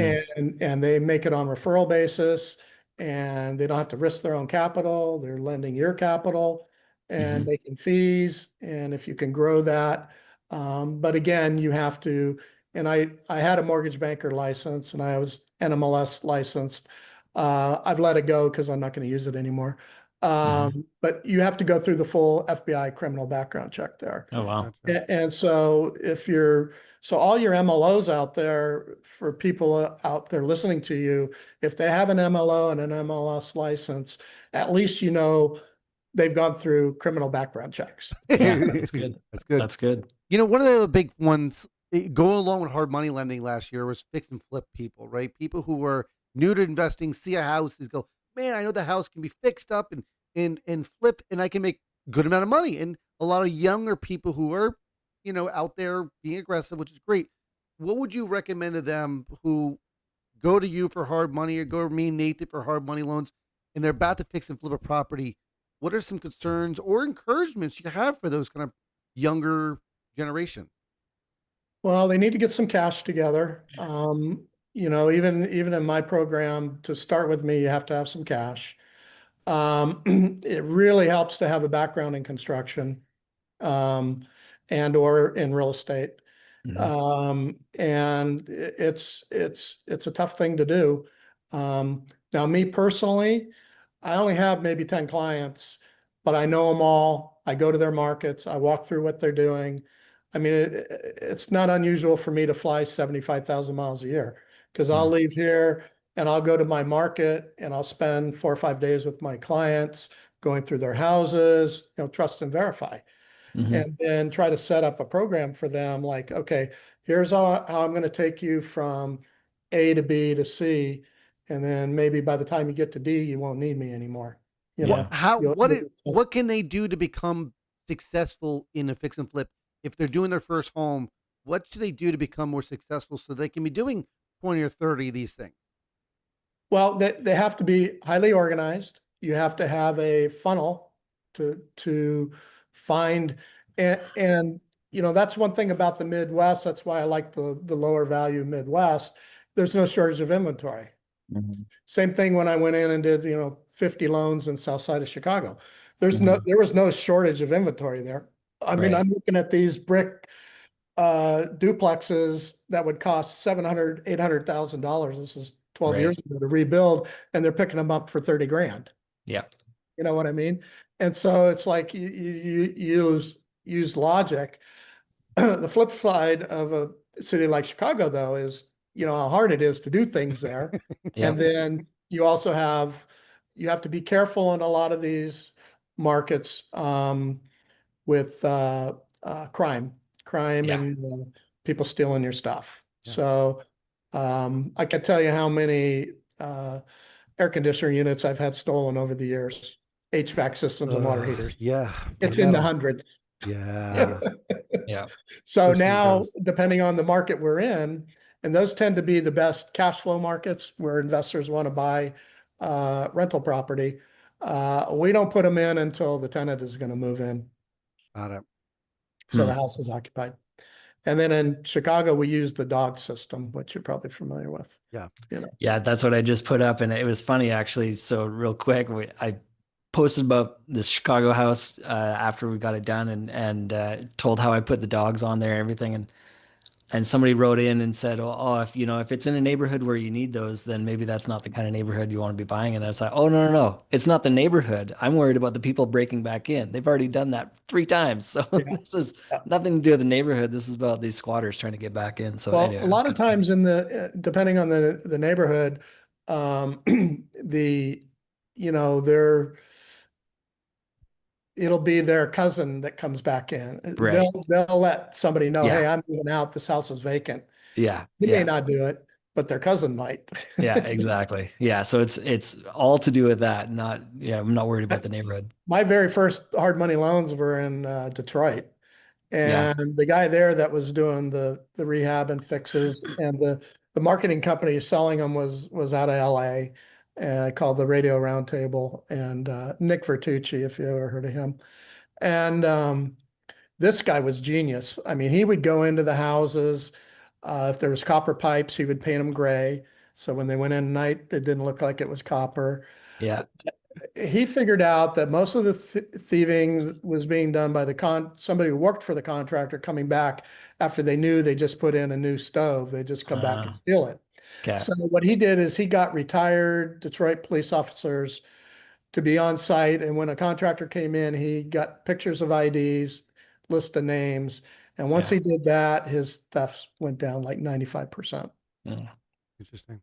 and they make it on referral basis, and they don't have to risk their own capital. They're lending your capital and Hmm. making fees. And if you can grow that, but again, you have to. And I had a mortgage banker license, and I was NMLS licensed. I've let it go because I'm not going to use it anymore. Hmm. But you have to go through the full FBI criminal background check there. Oh, wow. Gotcha. And so if you're, so all your MLOs out there, for people out there listening to you, if they have an MLO and an MLS license, at least you know they've gone through criminal background checks. Yeah, that's good. That's good. That's good. One of the big ones going along with hard money lending last year was fix and flip people, right? People who were new to investing see a house and go, man, I know the house can be fixed up and flipped, and I can make good amount of money. And a lot of younger people who are, out there being aggressive, which is great. What would you recommend to them who go to you for hard money or go to me and Nathan for hard money loans, and they're about to fix and flip a property? What are some concerns or encouragements you have for those kind of younger generation? Well, they need to get some cash together. Even in my program, to start with me, you have to have some cash. It really helps to have a background in construction, um, and or in real estate. Hmm. And it's a tough thing to do. Now, me personally, I only have maybe 10 clients, but I know them all. I go to their markets. I walk through what they're doing. I mean, it's not unusual for me to fly 75,000 miles a year, because I'll Hmm. leave here and I'll go to my market and I'll spend 4 or 5 days with my clients, going through their houses, trust and verify, Hmm. and then try to set up a program for them. Like, okay, here's how I'm going to take you from A to B to C. And then maybe by the time you get to D, you won't need me anymore. You What Yeah. know, how you'll, what you'll it what can they do to become successful in a fix and flip if they're doing their first home? What should they do to become more successful so they can be doing 20 or 30 of these things? well, they have to be highly organized. You have to have a funnel to find, and that's one thing about the Midwest. That's why I like the lower value Midwest. There's no shortage of inventory. Hmm. Same thing when I went in and did, 50 loans in South Side of Chicago. Hmm. There was no shortage of inventory there. I mean, Right. I'm looking at these brick duplexes that would cost 700, $800,000. This is 12 years Right. ago to rebuild, and they're picking them up for 30 grand. Yeah. You know what I mean? And so it's like you use logic. The flip side of a city like Chicago, though, is how hard it is to do things there. Yeah. And then you have to be careful in a lot of these markets, with crime Yeah. and people stealing your stuff. Yeah. So I can tell you how many air conditioner units I've had stolen over the years, HVAC systems and water heaters. Yeah, I It's in the know. hundreds. Yeah. Yeah. Yeah. So First thing it now, goes. depending on the market we're in, and those tend to be the best cash flow markets where investors want to buy rental property, we don't put them in until the tenant is going to move in. Got it. So Hmm. the house is occupied. And then in Chicago, we use the dog system, which you're probably familiar with. Yeah. You know, Yeah, that's what I just put up, and it was funny actually. So real quick, I posted about this Chicago house after we got it done, and told how I put the dogs on there and everything, and somebody wrote in and said, oh, if it's in a neighborhood where you need those, then maybe that's not the kind of neighborhood you want to be buying. And I was like, oh, no, no, no, it's not the neighborhood. I'm worried about the people breaking back in. They've already done that 3 times. So yeah. this is Yeah. nothing to do with the neighborhood. This is about these squatters trying to get back in. So Well, anyway, a it was lot of kind of funny. times depending on the neighborhood, um, the, they're, it'll be their cousin that comes back in. Right. They'll let somebody know, hey, Yeah. I'm moving out. This house is vacant. Yeah. He may Yeah. not do it, but their cousin might. Yeah, exactly. Yeah. So it's all to do with that. Not, yeah, I'm not worried about the neighborhood. My very first hard money loans were in Detroit. Yeah. And the guy there that was doing the rehab and fixes, and the marketing company selling them was out of LA, called the Radio Roundtable, and Nick Vertucci, if you ever heard of him. And this guy was genius. I mean, he would go into the houses. If there was copper pipes, he would paint them gray. So when they went in at night, it didn't look like it was copper. Yeah. He figured out that most of the thieving was being done by somebody who worked for the contractor coming back after they knew they just put in a new stove. They just come back and steal it. Okay. So what he did is he got retired Detroit police officers to be on site. And when a contractor came in, he got pictures of IDs, list of names. And once Yeah. he did that, his thefts went down like 95%. Mm, Interesting.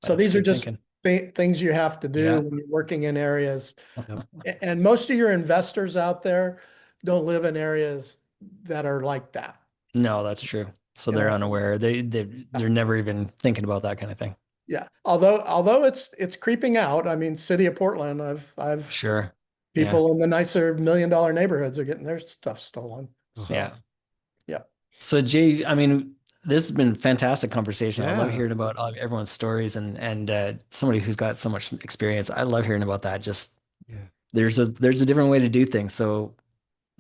So that's these are good just thinking. things you have to do Yeah. when you're working in areas. Yep. And most of your investors out there don't live in areas that are like that. No, that's true. So You they're know, unaware. They're never even thinking about that kind of thing. yeah. Although it's creeping out. I mean, city of Portland, I've Sure. Yeah. people in the nicer $1 million neighborhoods are getting their stuff stolen. So Yeah. yeah. So Jay, I mean, this has been a fantastic conversation. I love Yeah. hearing about everyone's stories and somebody who's got so much experience. I love hearing about that. Just Yeah. there's a different way to do things. So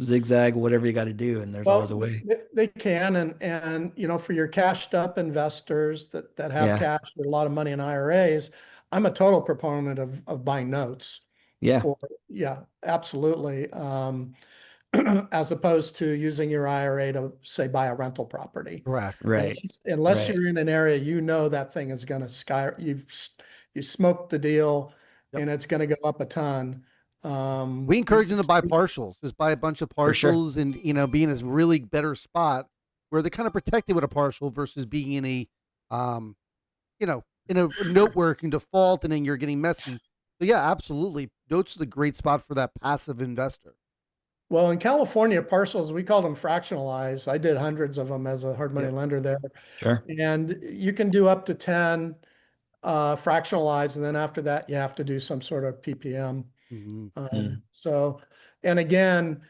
zigzag, whatever you got to do, and there's always a Well, way. they can, and for your cashed up investors that have Yeah. cash with a lot of money in IRAs, I'm a total proponent of buying notes. Yeah. Or yeah, absolutely. As opposed to using your IRA to say buy a rental property. Correct. Right. Unless Right. you're in an area that thing is going to you smoked the deal Yep. and it's going to go up a ton. We encourage them to buy partials. Just buy a bunch of For sure. partials and be in a really better spot where they're kind of protected with a partial versus being in a in a note where it can default and then you're getting messy. So yeah, absolutely. Notes is a great spot for that passive investor. Well, in California, parcels, we call them fractionalized. I did hundreds of them as a hard money Yep. lender there. Sure. And you can do up to 10 fractionalized. And then after that, you have to do some sort of PPM. Mm-hmm. Mm. So, and again,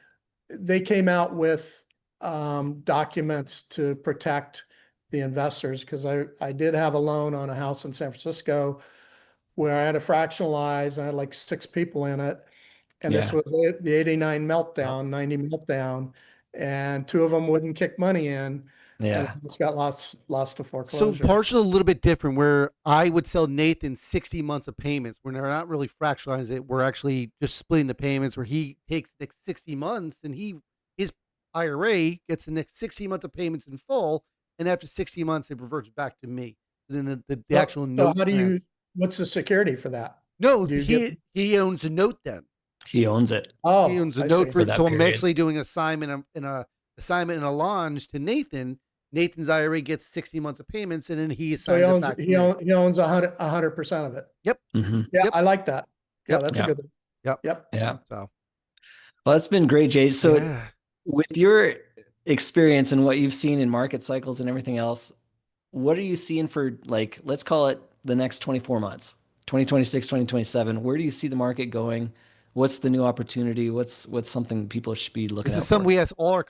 they came out with documents to protect the investors because I did have a loan on a house in San Francisco where I had a fractionalized, I had like 6 people in it. And this Yeah. was the 89 Yep. meltdown, 90 meltdown, and 2 of them wouldn't kick money in, and Yeah. it's got lost to So foreclosure. partial a little bit different where I would sell Nathan 60 months of payments when they're not really fractionalizing it. We're actually just splitting the payments where he takes the next 60 months and his IRA gets the next 60 months of payments in full. And after 60 months, it reverts back to me. Then the actual So note how do plan. what's the security for that? No, Do you get, he owns a note then. He owns it He oh, owns a I note see. for for that so I'm period. actually doing an assignment and a launch to Nathan. Nathan's IRA gets 60 months of payments and then he So assigns it back to me. he owns 100% of it. Yep. Mhm. Yeah, Yep. I like that. Yeah, Yep. that's a Yeah. good one. Yep. Yep. Yeah. So Well, that's been great, Jay. So yeah. with your experience and what you've seen in market cycles and everything else, what are you seeing for, like, let's call it the next 24 months, 2026, 2027? Where do you see the market going? What's the new opportunity? What's something people should be looking This is out something for? we ask all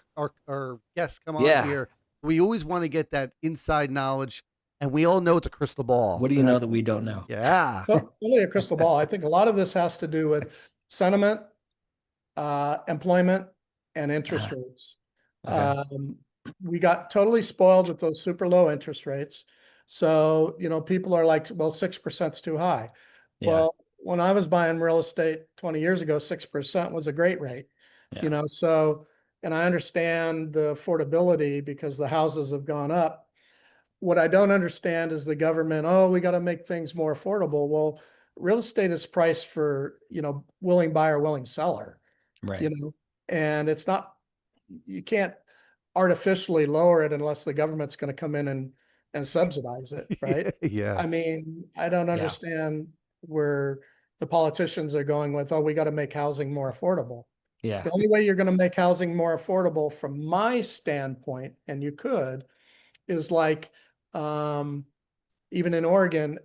our guests come on Yeah. here. We always want to get that inside knowledge, and we all know it's a crystal ball. What do you know that we don't know? Yeah. So only a crystal ball. I think a lot of this has to do with sentiment, employment, and interest Ah, rates. okay. We got totally spoiled with those super low interest rates. So, people are like, well, 6% is too high. Yeah. Well, when I was buying real estate 20 years ago, 6% was a great rate, Yeah. so, and I understand the affordability because the houses have gone up. What I don't understand is the government, oh, we got to make things more affordable. Well, real estate is priced for, willing buyer, willing seller, Right. and it's not, you can't artificially lower it unless the government's going to come in and subsidize it, right? Yeah. I mean, I don't Yeah. understand where the politicians are going with, oh, we got to make housing more affordable. Yeah. The only way you're going to make housing more affordable from my standpoint, and you could, is like, even in Oregon,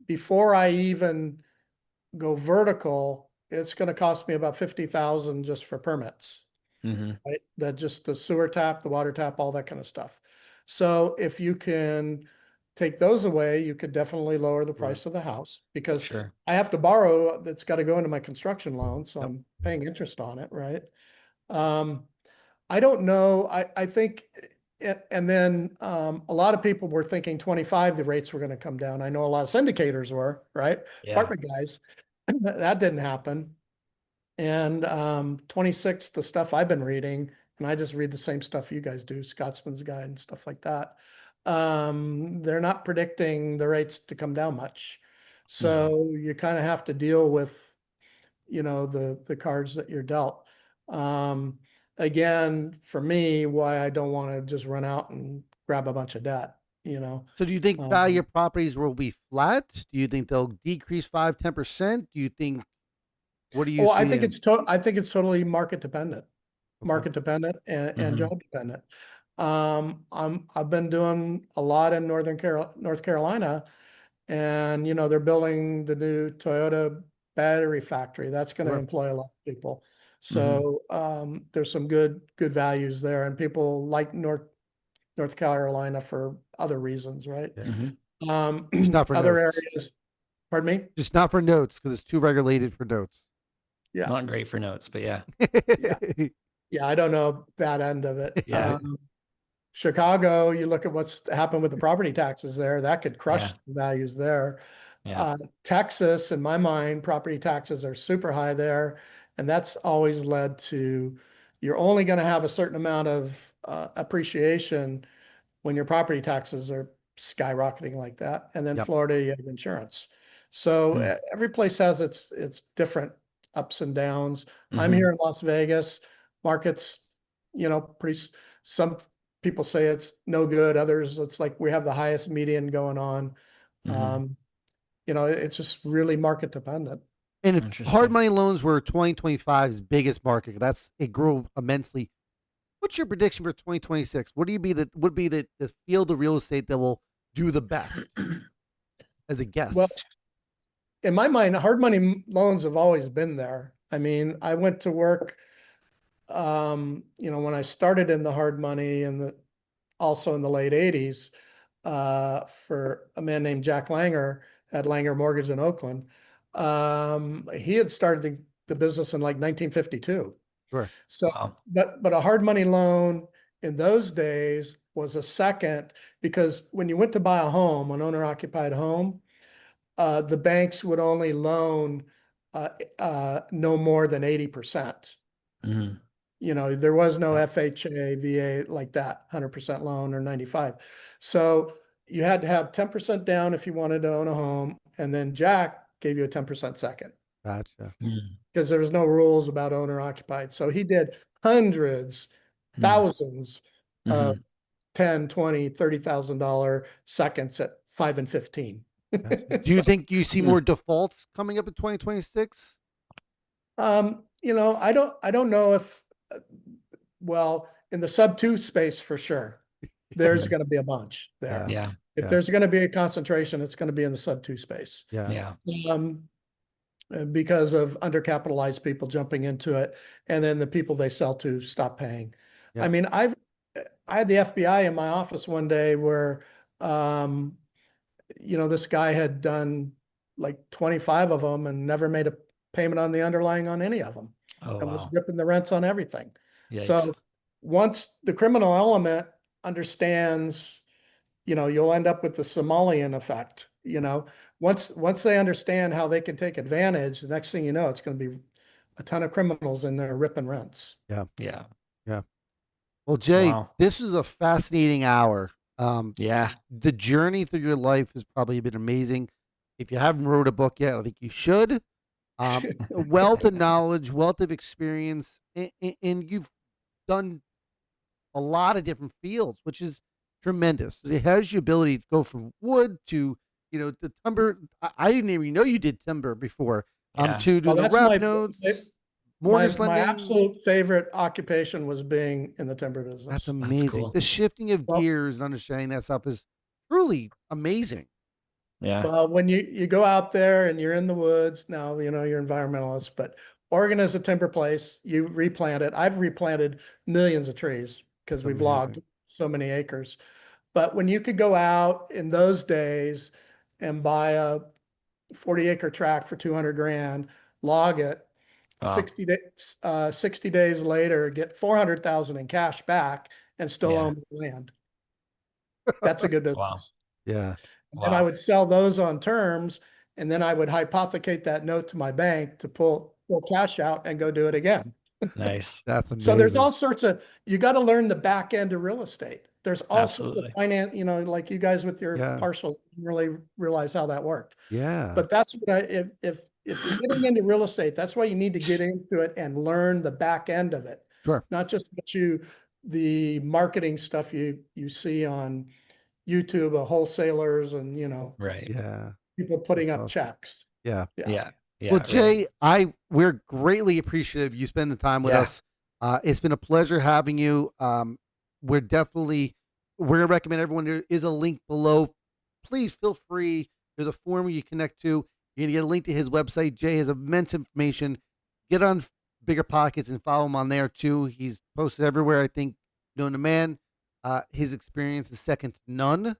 before I even go vertical, it's going to cost me about 50,000 just for permits. Hmm. Right? That just the sewer tap, the water tap, all that kind of stuff. So if you can take those away, you could definitely lower the price of the house because Sure. I have to borrow, that's got to go into my construction loan. So Yep. I'm paying interest on it, right? I don't know. I think and then a lot of people were thinking 25, the rates were going to come down. I know a lot of syndicators were, right? Yeah. Apartment guys. That didn't happen. And 26, the stuff I've been reading, and I just read the same stuff you guys do, Scotsman's Guide and stuff like that. They're not predicting the rates to come down much. So you kind of have to deal with, the cards that you're dealt. Again, for me, why I don't want to just run out and grab a bunch of debt, So do you think value of properties will be flat? Do you think they'll decrease 5-10%? Do you think, what do you Well, see? I think it's totally market dependent. Okay. Market dependent and Mhm. job dependent. I've been doing a lot in North Carolina, and they're building the new Toyota battery factory. That's going to Sure. employ a lot of people. So there's some good values there, and people like North Carolina for other reasons, right? Yeah. Just not for Other notes. areas, pardon me? Just not for notes because it's too regulated for notes. Yeah, Not great for notes, but yeah. yeah, yeah. I don't know that end of it. Yeah. Chicago, you look at what's happened with the property taxes there, that could crush Yeah. the values there. Yeah. Texas, in my mind, property taxes are super high there. And that's always led to, you're only going to have a certain amount of appreciation when your property taxes are skyrocketing like that. And then Yep. Florida, you have insurance. So Mm. every place has its different ups and downs. I'm Mhm. here in Las Vegas. Markets, some people say it's no good. Others, it's like we have the highest median going on. Mhm. It's just really market dependent. And if hard Interesting. money loans were 2025's biggest market, it grew immensely. What's your prediction for 2026? What do you be that would be the field of real estate that will do the best as a Well, guess? in my mind, hard money loans have always been there. I mean, I went to work, when I started in the hard money and also in the late 80s, for a man named Jack Langer at Langer Mortgage in Oakland. He had started the business in like 1952. Sure. So, Wow. but a hard money loan in those days was a second, because when you went to buy a home, an owner occupied home, the banks would only loan no more than 80%. Mhm. There was no Yeah. FHA, VA like that, 100% loan or 95. So you had to have 10% down if you wanted to own a home. And then Jack gave you a 10% second, Gotcha. Mm. because there was no rules about owner occupied. So he did hundreds, Mm. thousands of Mhm. 10, 20, $30,000 seconds at 5 and 15. Gotcha. Do you So, think you see more defaults coming up in 2026? I don't know if, well, in the sub two space for sure, there's Mm. going to be a bunch there. Yeah. Yeah. If Yeah. there's going to be a concentration, it's going to be in the sub two space. Yeah. Yeah. Um, because of undercapitalized people jumping into it, and then the people they sell to stop paying. I Yep. mean, I had the FBI in my office one day where, this guy had done like 25 of them and never made a payment on the underlying on any of them, Oh, and was wow. ripping the rents on everything. Yikes. So once the criminal element understands, you'll end up with the Somalian effect. Once they understand how they can take advantage, the next thing you know, it's going to be a ton of criminals in there ripping rents. Yeah. Yeah. Yeah. Well, Jay, Wow. this is a fascinating hour. Yeah. The journey through your life has probably been amazing. If you haven't wrote a book yet, I think you should. A wealth of knowledge, wealth of experience, and you've done a lot of different fields, which is tremendous. It has the ability to go from wood to, the timber. I didn't even know you did timber before. Yeah. To do Well, the that's rep notes, mortgage my lending. absolute favorite occupation was being in the timber That's business. That's amazing. cool. The shifting of Well, gears and understanding that stuff is truly amazing. Yeah. Well, when you go out there and you're in the woods, now you're environmentalists, but Oregon is a timber place. You replant it. I've replanted millions of trees because It's we've amazing. logged so many acres. But when you could go out in those days and buy a 40-acre tract for 200 grand, log it, Wow. 60 days later, get 400,000 in cash back, and still Yeah. own the land. That's a good Wow. business. Yeah. And then I Wow. would sell those on terms, and then I would hypothecate that note to my bank to pull cash out and go do it again. Nice. That's So there's amazing. all sorts of, you got to learn the back end of real estate. There's all sorts of Absolutely. finance, you know, like you guys with your Yeah. parcels didn't really realize how that worked. Yeah. But that's what if you're getting into real estate, that's why you need to get into it and learn the back end of it. Sure. Not just the marketing stuff you see on YouTube of wholesalers and, you know, Right. Yeah. people putting That's up awesome. checks. Yeah. Yeah. Yeah. Yeah. Well, Right. Jay, we're greatly appreciative you spend the time with Yeah. us. It's been a pleasure having you. We're gonna recommend everyone. There is a link below. Please feel free. There's a form you connect to. You're gonna get a link to his website. Jay has immense information. Get on Bigger Pockets and follow him on there too. He's posted everywhere. I think known to man. His experience is second to none.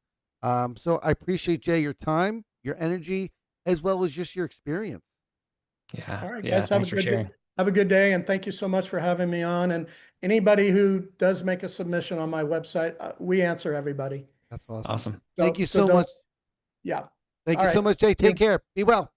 So I appreciate Jay your time, your energy, as well as just your experience. Yeah. All right, Yeah. guys, have a Thanks for good day. sharing. Have a good day, and thank you so much for having me on. And anybody who does make a submission on my website, we answer everybody. That's awesome. Awesome. Thank you So so don't, much. yeah. Thank All you so right. much, Jay. Take care. Be well.